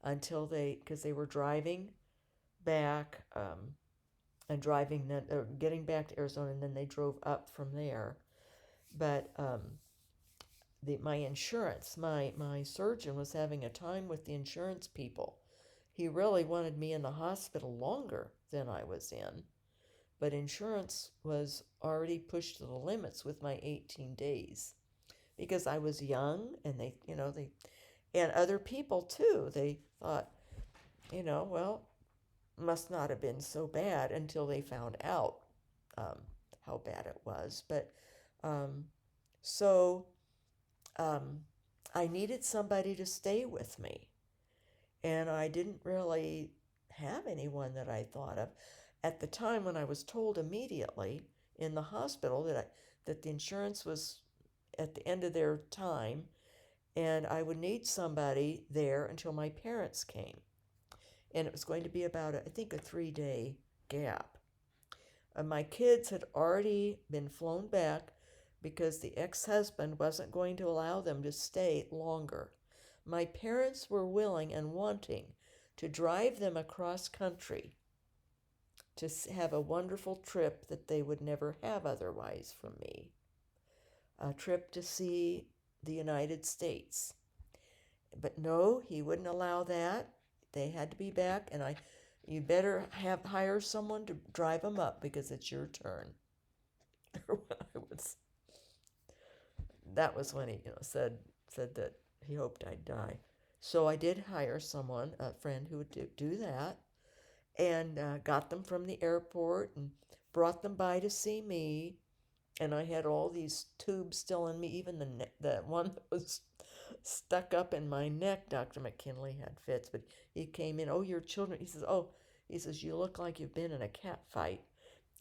until because they were driving back and getting back to Arizona, and then they drove up from there. But my insurance, my surgeon was having a time with the insurance people. He really wanted me in the hospital longer than I was in, but insurance was already pushed to the limits with my 18 days because I was young, and they and other people too. They thought, well, must not have been so bad until they found out um, how bad it was. But um, so um, I needed somebody to stay with me, and I didn't really have anyone that I thought of at the time when I was told immediately in the hospital that the insurance was at the end of their time, and I would need somebody there until my parents came, and it was going to be about I think a 3-day gap. My kids had already been flown back because the ex-husband wasn't going to allow them to stay longer. My parents were willing and wanting to drive them across country to have a wonderful trip that they would never have otherwise from me. A trip to see the United States. But no, he wouldn't allow that. They had to be back, and you better hire someone to drive them up because it's your turn. That was when he said that he hoped I'd die. So I did hire someone, a friend who would do that, and got them from the airport and brought them by to see me. And I had all these tubes still in me, even the one that was stuck up in my neck. Dr. McKinley had fits, but he came in, oh, your children. He says, you look like you've been in a cat fight.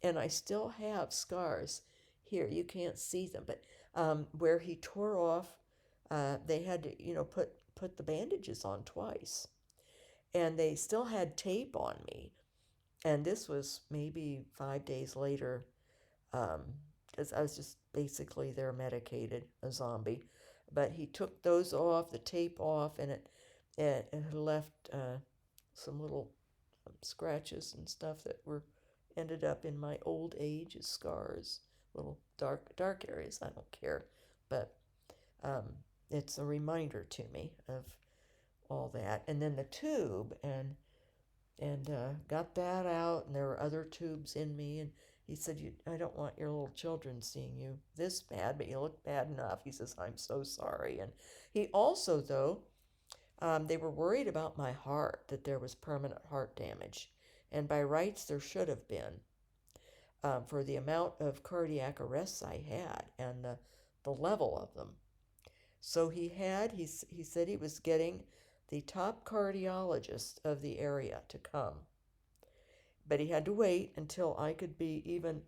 And I still have scars here. You can't see them, but where he tore off, they had to, put the bandages on twice. And they still had tape on me. And this was maybe 5 days later, because I was just basically there medicated, a zombie. But he took those off, the tape off, and it left some little scratches and stuff that ended up in my old age as scars, little dark areas. I don't care, but um, it's a reminder to me of all that. And then the tube, and got that out, and there were other tubes in me, and he said, I don't want your little children seeing you this bad, but you look bad enough. He says, I'm so sorry. And he also, though, they were worried about my heart, that there was permanent heart damage. And by rights, there should have been, for the amount of cardiac arrests I had and the level of them. So he said he was getting the top cardiologist of the area to come. But he had to wait until I could be even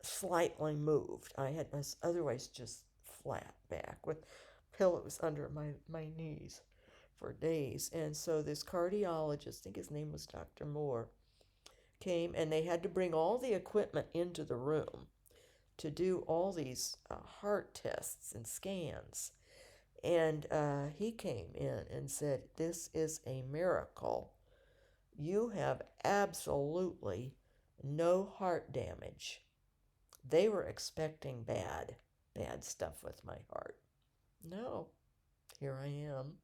slightly moved. I was otherwise just flat back with pillows under my knees for days. And so this cardiologist, I think his name was Dr. Moore, came, and they had to bring all the equipment into the room to do all these heart tests and scans. And he came in and said, "This is a miracle. You have absolutely no heart damage." They were expecting bad stuff with my heart. No, here I am.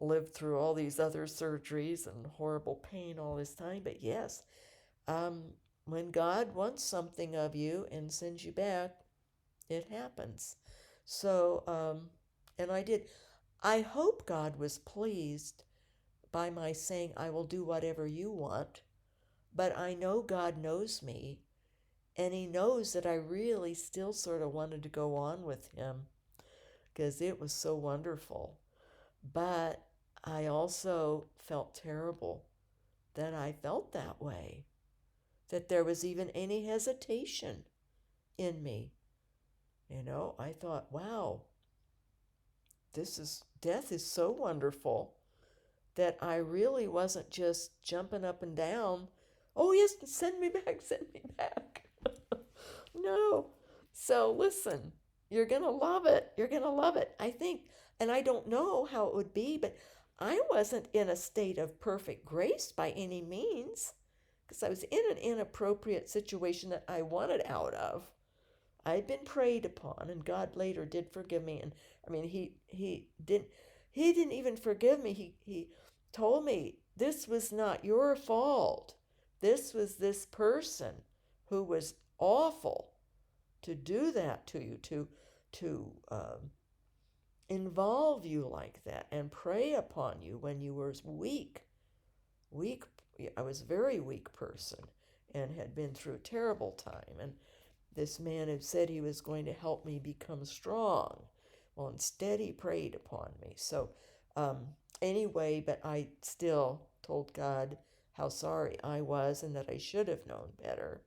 Lived through all these other surgeries and horrible pain all this time. But yes, when God wants something of you and sends you back, it happens. So, and I did. I hope God was pleased by my saying, "I will do whatever you want." But I know God knows me, and He knows that I really still sort of wanted to go on with Him because it was so wonderful. But I also felt terrible that I felt that way, that there was even any hesitation in me. I thought, wow, death is so wonderful that I really wasn't just jumping up and down. Oh, yes, send me back, send me back. No. So listen, you're going to love it. You're going to love it. I think, and I don't know how it would be, but I wasn't in a state of perfect grace by any means because I was in an inappropriate situation that I wanted out of. I'd been preyed upon, and God later did forgive me. And I mean, he didn't even forgive me. He told me this was not your fault. This was this person who was awful to do that to you, to involve you like that and prey upon you when you were weak. I was a very weak person and had been through a terrible time. And this man had said he was going to help me become strong. Well, instead he preyed upon me. So anyway, but I still told God how sorry I was and that I should have known better.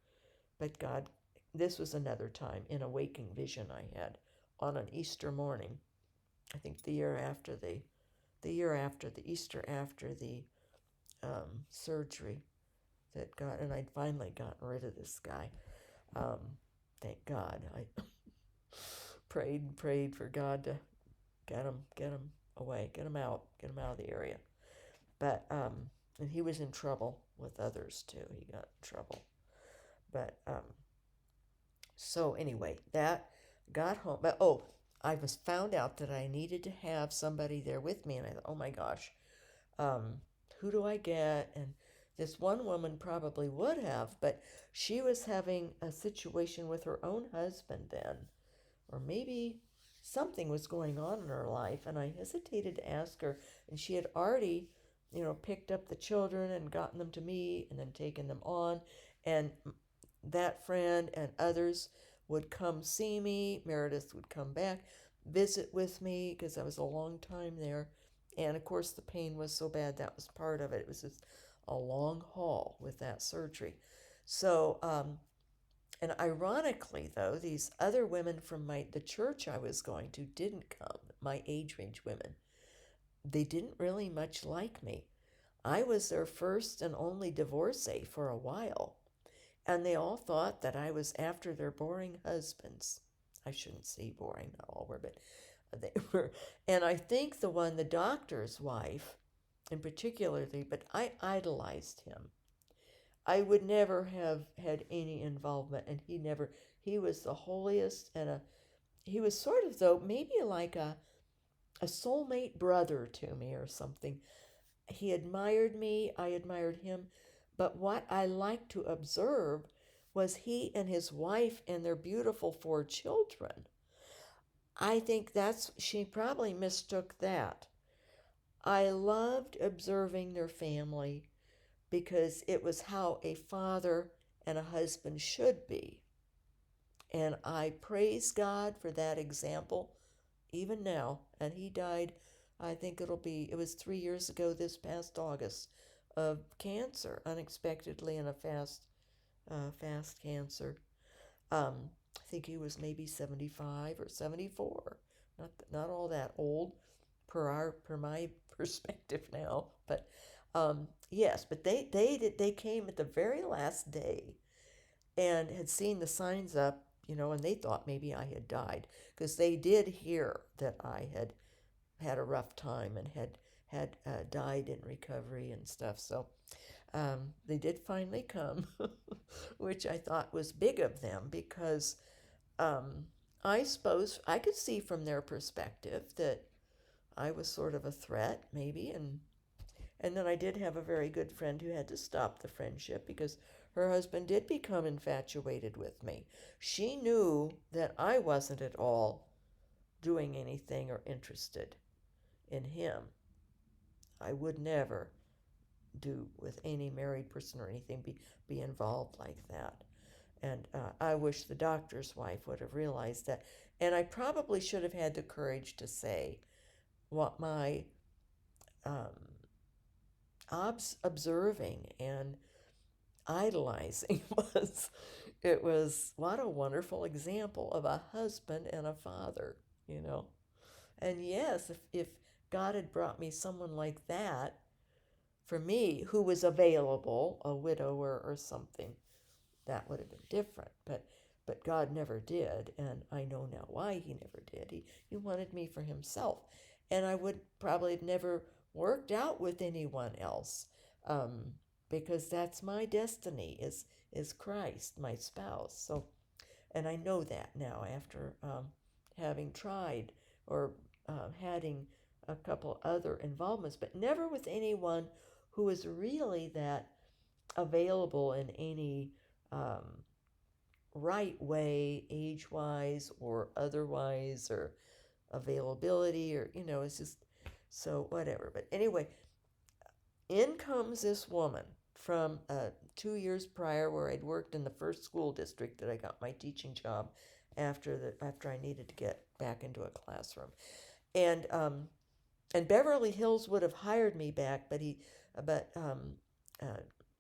But God, this was another time in a waking vision I had on an Easter morning. I think the year after the Easter after the surgery that God, and I'd finally gotten rid of this guy. Thank God. I prayed and prayed for God to get him away, get him out of the area. But and he was in trouble with others too. He got in trouble. But so anyway, that got home. But I was found out that I needed to have somebody there with me, and I thought, oh my gosh, who do I get? And this one woman probably would have, but she was having a situation with her own husband then, or maybe something was going on in her life, and I hesitated to ask her. And she had already, picked up the children and gotten them to me and then taken them on. And that friend and others would come see me. Meredith would come back, visit with me because I was a long time there. And of course, the pain was so bad, that was part of it. It was just a long haul with that surgery. So, and ironically, though, these other women from the church I was going to didn't come, my age range women. They didn't really much like me. I was their first and only divorcee for a while, and they all thought that I was after their boring husbands. I shouldn't say boring, not all were, but they were. And I think the doctor's wife in particular, but I idolized him. I would never have had any involvement, and he was the holiest, and he was sort of, though, maybe like a soulmate brother to me or something. He admired me, I admired him, but what I liked to observe was he and his wife and their beautiful 4 children. I think she probably mistook that. I loved observing their family because it was how a father and a husband should be. And I praise God for that example even now. And he died I think it was 3 years ago this past August, of cancer, unexpectedly, in a fast cancer. I think he was maybe 75 or 74, not all that old, per my perspective now. But yes, but they came at the very last day and had seen the signs up, and they thought maybe I had died, because they did hear that I had had a rough time and had died in recovery and stuff. So they did finally come, which I thought was big of them, because um, I suppose I could see from their perspective that I was sort of a threat, maybe, and then I did have a very good friend who had to stop the friendship because her husband did become infatuated with me. She knew that I wasn't at all doing anything or interested in him. I would never do with any married person or anything be involved like that. And I wish the doctor's wife would have realized that. And I probably should have had the courage to say what my um, observing and idolizing was. It was, what a wonderful example of a husband and a father, you know. And yes, if God had brought me someone like that for me, who was available, a widower or something, that would have been different. But God never did, and I know now why he never did. He wanted me for himself, and I would probably have never worked out with anyone else, um, because that's my destiny, is Christ, my spouse. So, and I know that now after having tried or having a couple other involvements, but never with anyone who was really that available in any um, right way, age wise or otherwise, or availability, or, it's just so whatever. But anyway, in comes this woman from 2 years prior, where I'd worked in the first school district that I got my teaching job after I needed to get back into a classroom. And Beverly Hills would have hired me back, but uh,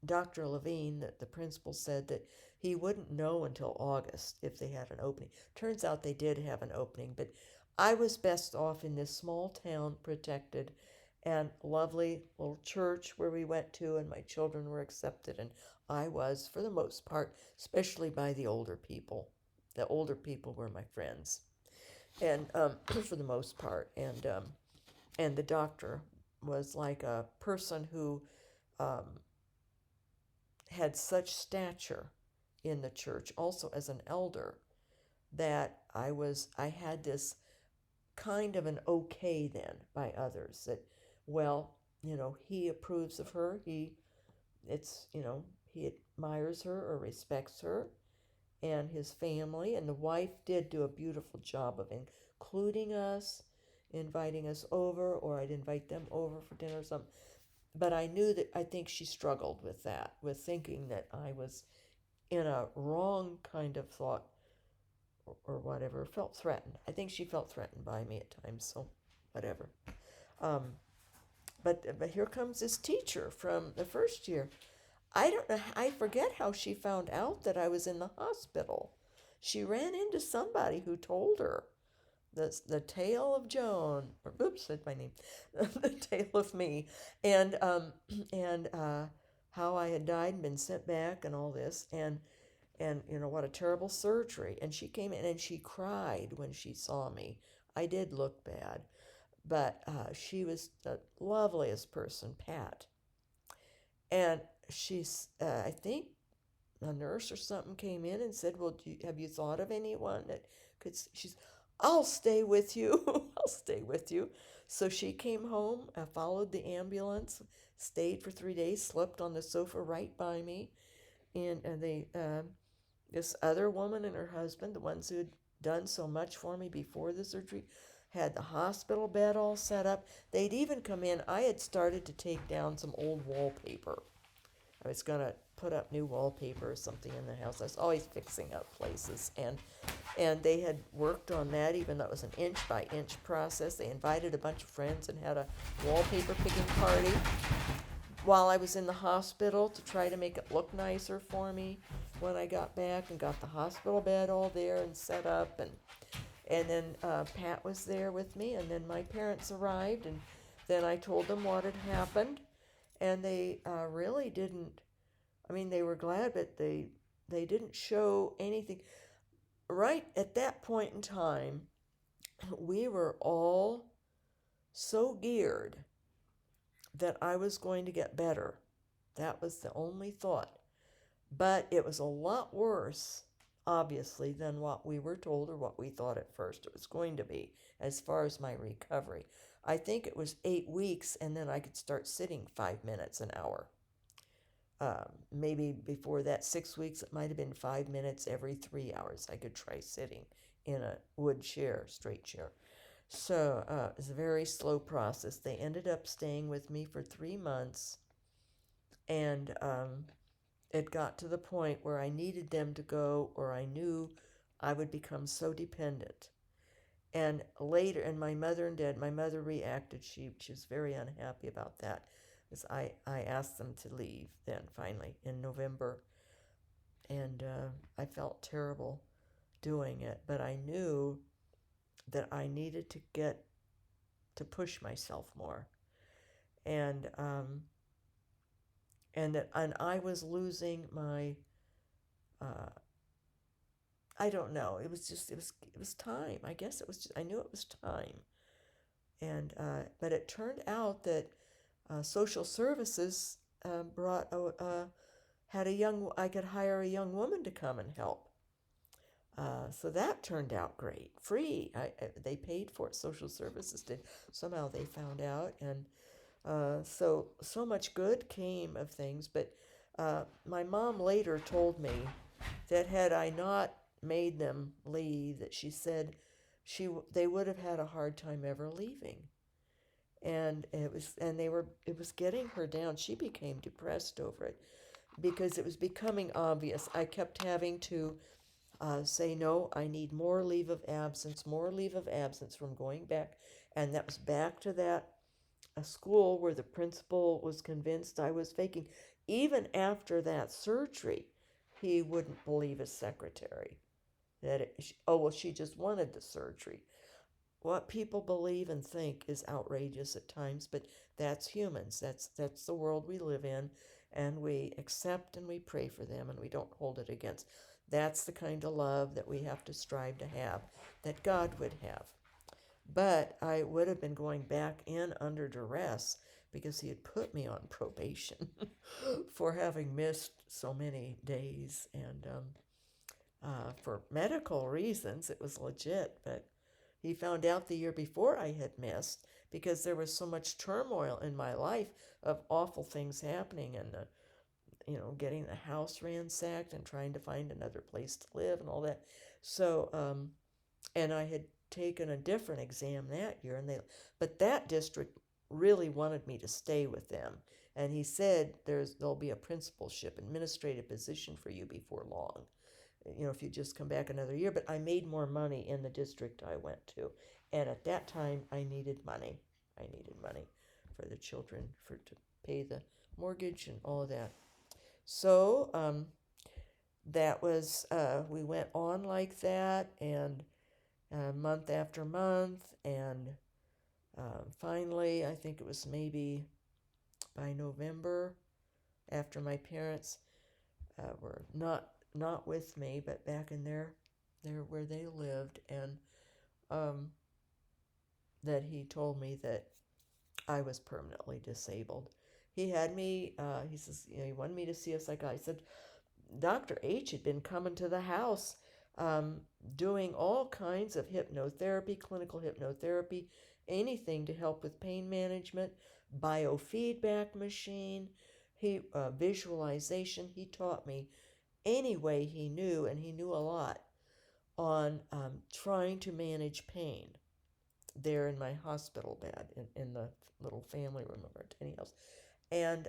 Dr. Levine, the principal, said that he wouldn't know until August if they had an opening. Turns out they did have an opening, but I was best off in this small town, protected and lovely little church where we went to, and my children were accepted, and I was, for the most part, especially by the older people. The older people were my friends, and for the most part, and the doctor was like a person who um, had such stature in the church, also as an elder, that I had this kind of an okay then by others, that, well, he approves of her, he admires her or respects her and his family, and the wife did do a beautiful job of including us, inviting us over, or I'd invite them over for dinner or something. But I think she struggled with that, with thinking that I was in a wrong kind of thought, or whatever, felt threatened. I think she felt threatened by me at times, so whatever. Um, but here comes this teacher from the first year. I don't know, I forget how she found out that I was in the hospital. She ran into somebody who told her the tale of Joan, or oops, said my name, the tale of me, and how I had died and been sent back and all this, and what a terrible surgery. And she came in and she cried when she saw me. I did look bad, but she was the loveliest person, Pat. And I think a nurse or something came in and said, "Well, have you thought of anyone that could?" She's, "I'll stay with you. I'll stay with you." So she came home, followed the ambulance, stayed for 3 days, slept on the sofa right by me, and this other woman and her husband, the ones who had done so much for me before the surgery, had the hospital bed all set up. They'd even come in. I had started to take down some old wallpaper. I was going to put up new wallpaper or something in the house. I was always fixing up places, and they had worked on that, even though it was an inch by inch process. They invited a bunch of friends and had a wallpaper picking party while I was in the hospital to try to make it look nicer for me when I got back, and got the hospital bed all there and set up, and then Pat was there with me, and then my parents arrived, and then I told them what had happened, and they really didn't. I mean, they were glad, but they didn't show anything. Right at that point in time, we were all so geared that I was going to get better. That was the only thought. But it was a lot worse, obviously, than what we were told or what we thought at first it was going to be as far as my recovery. I think it was 8 weeks, and then I could start sitting 5 minutes an hour. Maybe before that, 6 weeks, it might have been 5 minutes every 3 hours. I could try sitting in a wood chair, straight chair. So it was a very slow process. They ended up staying with me for 3 months, and it got to the point where I needed them to go, or I knew I would become so dependent. And later, and my mother reacted. She was very unhappy about that. Because I asked them to leave then, finally, in November. And I felt terrible doing it. But I knew that I needed to get to push myself more. And and I was losing my I don't know. It was time. I guess it was I knew it was time. And but it turned out that social services brought had a young I could hire a young woman to come and help. So that turned out great, free. They paid for it. Social services did. Somehow they found out, and so much good came of things. But my mom later told me that had I not made them leave, that she said they would have had a hard time ever leaving. And it was getting her down. She became depressed over it because it was becoming obvious. I kept having to say, no, I need more leave of absence from going back. And that was back to that a school where the principal was convinced I was faking. Even after that surgery, he wouldn't believe his secretary oh, well, she just wanted the surgery. What people believe and think is outrageous at times, but that's humans. That's the world we live in, and we accept and we pray for them, and we don't hold it against. That's the kind of love that we have to strive to have, that God would have. But I would have been going back in under duress because he had put me on probation for having missed so many days. And for medical reasons, it was legit. But he found out the year before I had missed because there was so much turmoil in my life of awful things happening, and getting the house ransacked and trying to find another place to live and all that. So, and I had taken a different exam that year, but that district really wanted me to stay with them, and he said there'll be a principalship, administrative position for you before long. If you just come back another year. But I made more money in the district I went to, and at that time I needed money. I needed money for the children, to pay the mortgage and all of that. So that was we went on like that, and month after month, and finally, I think it was maybe by November, after my parents were not with me, but back in there where they lived, and that he told me that I was permanently disabled. He had me. He says, he wanted me to see a psychiatrist. I said, Dr. H had been coming to the house, doing all kinds of hypnotherapy, clinical hypnotherapy, anything to help with pain management, biofeedback machine, visualization. He taught me any way he knew, and he knew a lot on trying to manage pain there in my hospital bed in the little family room of our tiny house. And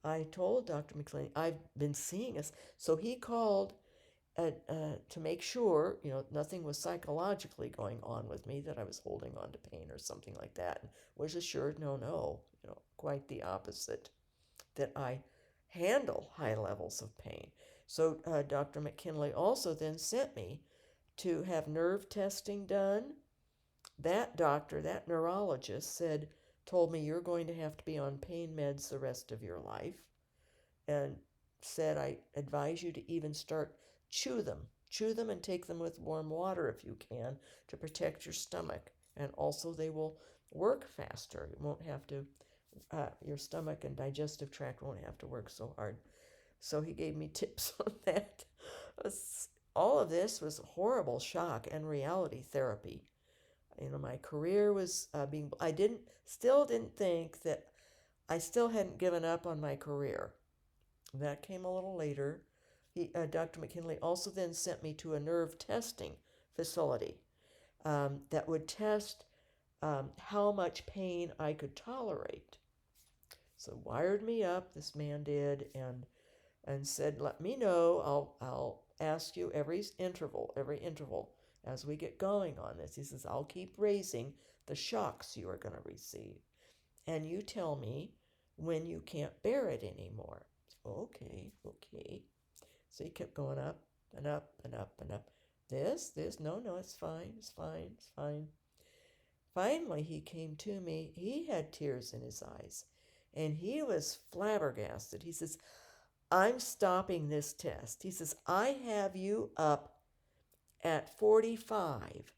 I told Dr. McLean, I've been seeing us. So he called to make sure, nothing was psychologically going on with me, that I was holding on to pain or something like that. And was assured, no, no, quite the opposite, that I handle high levels of pain. So Dr. McKinley also then sent me to have nerve testing done. That doctor, that neurologist, told me, you're going to have to be on pain meds the rest of your life, and said, I advise you to even start chew them and take them with warm water if you can, to protect your stomach. And also they will work faster. You won't have to, your stomach and digestive tract won't have to work so hard. So he gave me tips on that. All of this was a horrible shock and reality therapy. My career was still didn't think that I still hadn't given up on my career. That came a little later. Dr. McKinley also then sent me to a nerve testing facility that would test how much pain I could tolerate. So wired me up, this man did, and said, let me know. I'll ask you every interval as we get going on this. He says, I'll keep raising the shocks you are going to receive, and you tell me when you can't bear it anymore. Okay. So he kept going up and up and up and up. This, no, it's fine. Finally, he came to me. He had tears in his eyes, and he was flabbergasted. He says, I'm stopping this test. He says, I have you up at 45,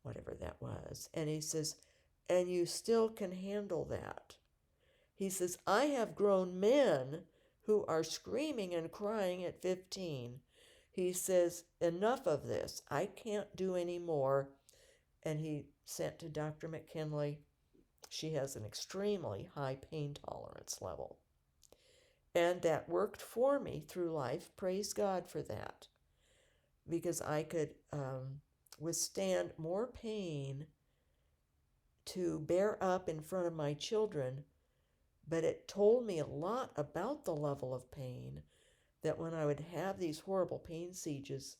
whatever that was. And he says, and you still can handle that. He says, I have grown men who are screaming and crying at 15. He says, enough of this. I can't do any more. And he sent to Dr. McKinley. She has an extremely high pain tolerance level. And that worked for me through life. Praise God for that. Because I could withstand more pain to bear up in front of my children. But it told me a lot about the level of pain, that when I would have these horrible pain sieges,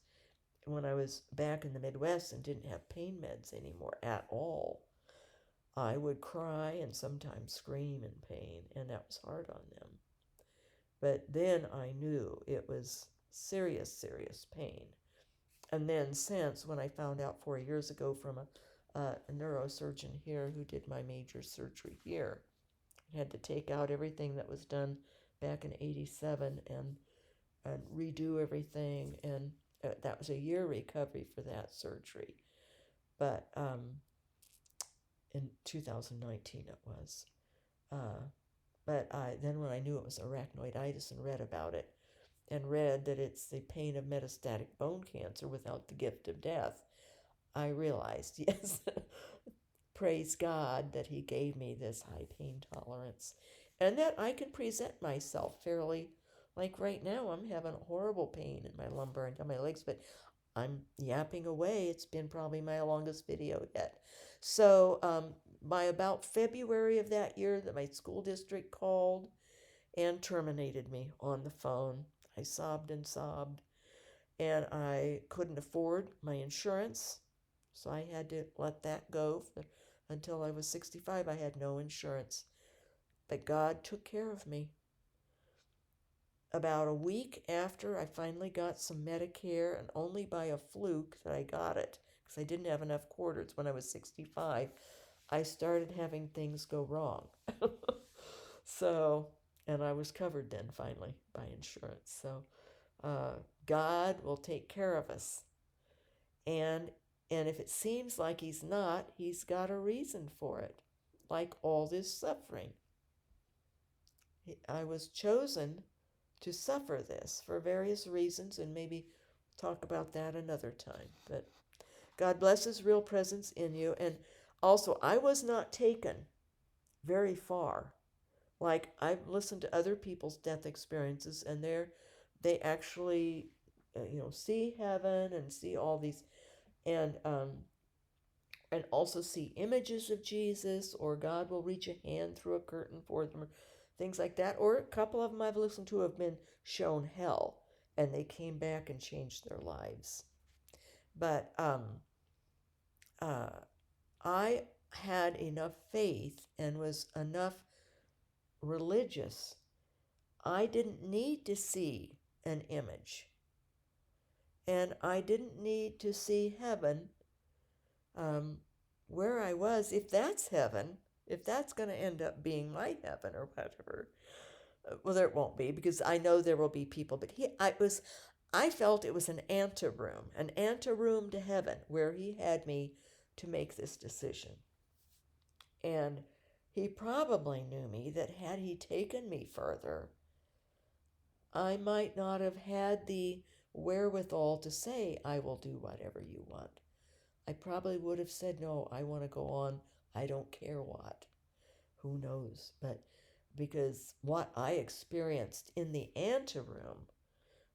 when I was back in the Midwest and didn't have pain meds anymore at all, I would cry and sometimes scream in pain, and that was hard on them. But then I knew it was serious pain. And then since, when I found out 4 years ago from a neurosurgeon here who did my major surgery here, had to take out everything that was done back in 87 and redo everything. And that was a year recovery for that surgery. But in 2019 it was. But then when I knew it was arachnoiditis and read about it, and read that it's the pain of metastatic bone cancer without the gift of death, I realized, yes, praise God that he gave me this high pain tolerance, and that I can present myself fairly. Like right now, I'm having horrible pain in my lumbar and down my legs, but I'm yapping away. It's been probably my longest video yet. So by about February of that year, that my school district called and terminated me on the phone. I sobbed and sobbed, and I couldn't afford my insurance, so I had to let that go. Until I was 65, I had no insurance. But God took care of me. About a week after I finally got some Medicare, and only by a fluke that I got it, because I didn't have enough quarters when I was 65, I started having things go wrong. So, and I was covered then finally by insurance. So God will take care of us. And if it seems like he's not, he's got a reason for it, like all this suffering. I was chosen to suffer this for various reasons, and maybe talk about that another time. But God bless his real presence in you. And also, I was not taken very far. Like, I've listened to other people's death experiences, and they actually, see heaven and see all these, and also see images of Jesus, or God will reach a hand through a curtain for them, things like that. Or a couple of them I've listened to have been shown hell, and they came back and changed their lives. But uh, I had enough faith and was enough religious. I didn't need to see an image, and I didn't need to see heaven, um, where I was, if that's heaven, if that's going to end up being my heaven or whatever. Well, there won't be, because I know there will be people, but I felt it was an anteroom to heaven, where he had me to make this decision. And he probably knew me, that had he taken me further, I might not have had the wherewithal to say, I will do whatever you want. I probably would have said, no, I want to go on. I don't care what. Who knows? But because what I experienced in the anteroom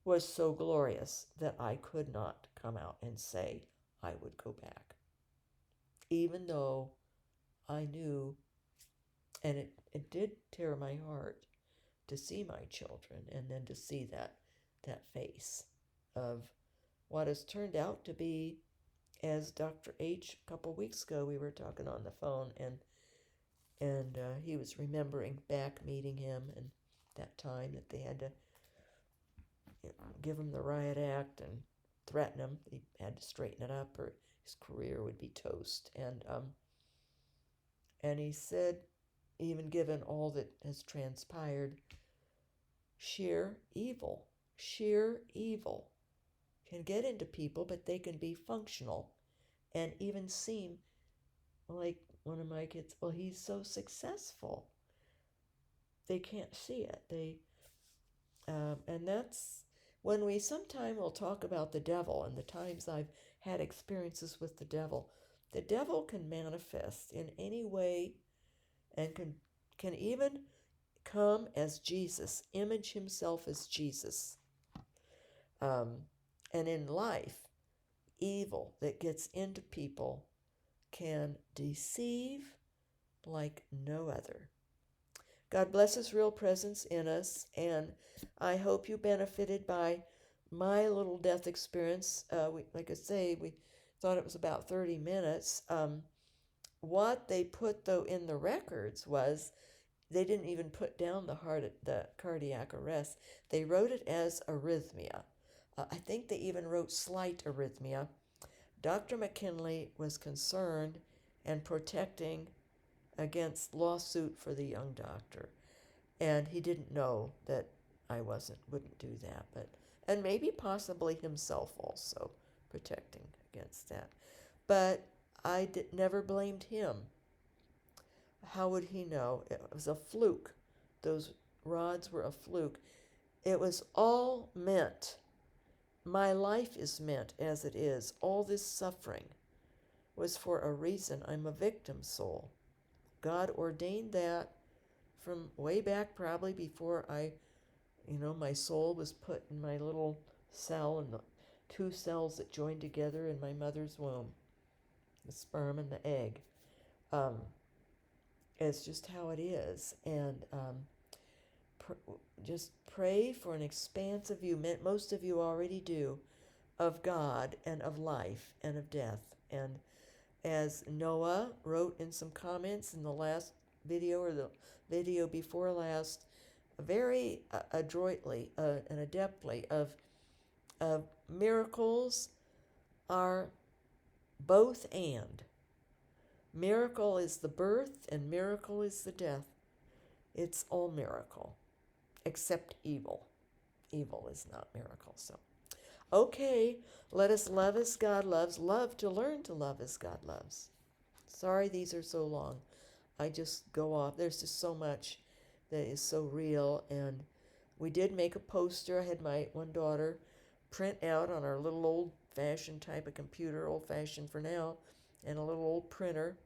was so glorious that I could not come out and say I would go back. Even though I knew, and it did tear my heart to see my children, and then to see that face of what has turned out to be, as Dr. H, a couple weeks ago, we were talking on the phone, and he was remembering back meeting him, and that time that they had to, give him the riot act and threaten him. He had to straighten it up, or his career would be toast. And he said, even given all that has transpired, sheer evil can get into people, but they can be functional and even seem like one of my kids. Well, he's so successful. They can't see it. And that's when we sometime will talk about the devil and the times I've had experiences with the devil. The devil can manifest in any way, and can even come as Jesus, image himself as Jesus. Um, and in life, evil that gets into people can deceive like no other. God bless his real presence in us, and I hope you benefited by my little death experience. Like I say, we thought it was about 30 minutes. What they put, though, in the records was they didn't even put down the cardiac arrest. They wrote it as arrhythmia. I think they even wrote slight arrhythmia. Dr. McKinley was concerned and protecting against lawsuit for the young doctor. And he didn't know that I wouldn't do that, and maybe possibly himself also protecting against that. But never blamed him. How would he know? It was a fluke. Those rods were a fluke. It was all meant. My life is meant as it is. All this suffering was for a reason. I'm a victim soul. God ordained that from way back, probably before my soul was put in my little cell, and the two cells that joined together in my mother's womb, the sperm and the egg. It's just how it is. And just pray for an expansive view. Most of you already do, of God and of life and of death. And as Noah wrote in some comments in the last video, or the video before last, very adroitly and adeptly, of miracles are both and. Miracle is the birth, and miracle is the death. It's all miracle, except evil. Evil is not miracle. So, okay, let us love as God loves, love to learn to love as God loves. Sorry these are so long. I just go off. There's just so much that is so real. And we did make a poster. I had my one daughter print out on our little old-fashioned type of computer, old-fashioned for now, and a little old printer,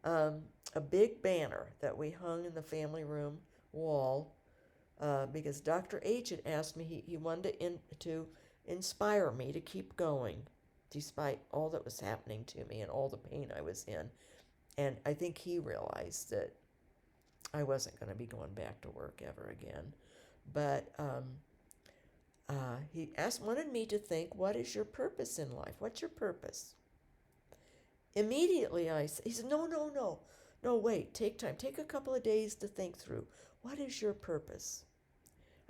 a big banner that we hung in the family room wall, because Dr. H had asked me, he wanted to inspire me to keep going despite all that was happening to me and all the pain I was in. And I think he realized that I wasn't going to be going back to work ever again. But he wanted me to think, what is your purpose in life? What's your purpose? Immediately he said, no, no, no. No, wait, take time. Take a couple of days to think through. What is your purpose?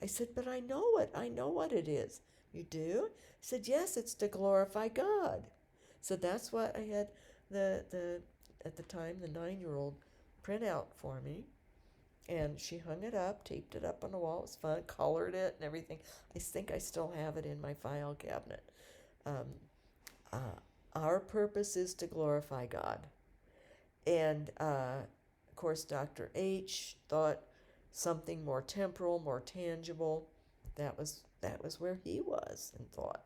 I said, but I know it. I know what it is. You do? He said, yes, it's to glorify God. So that's what I had the at the time, the 9-year-old print out for me. And she hung it up, taped it up on the wall. It was fun, colored it and everything. I think I still have it in my file cabinet. Um, our purpose is to glorify God. And of course, Dr. H thought something more temporal, more tangible. That was where he was in thought.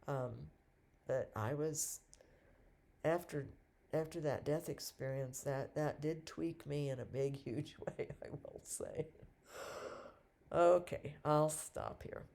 Um, but I was after that death experience. That did tweak me in a big, huge way. I will say. Okay, I'll stop here.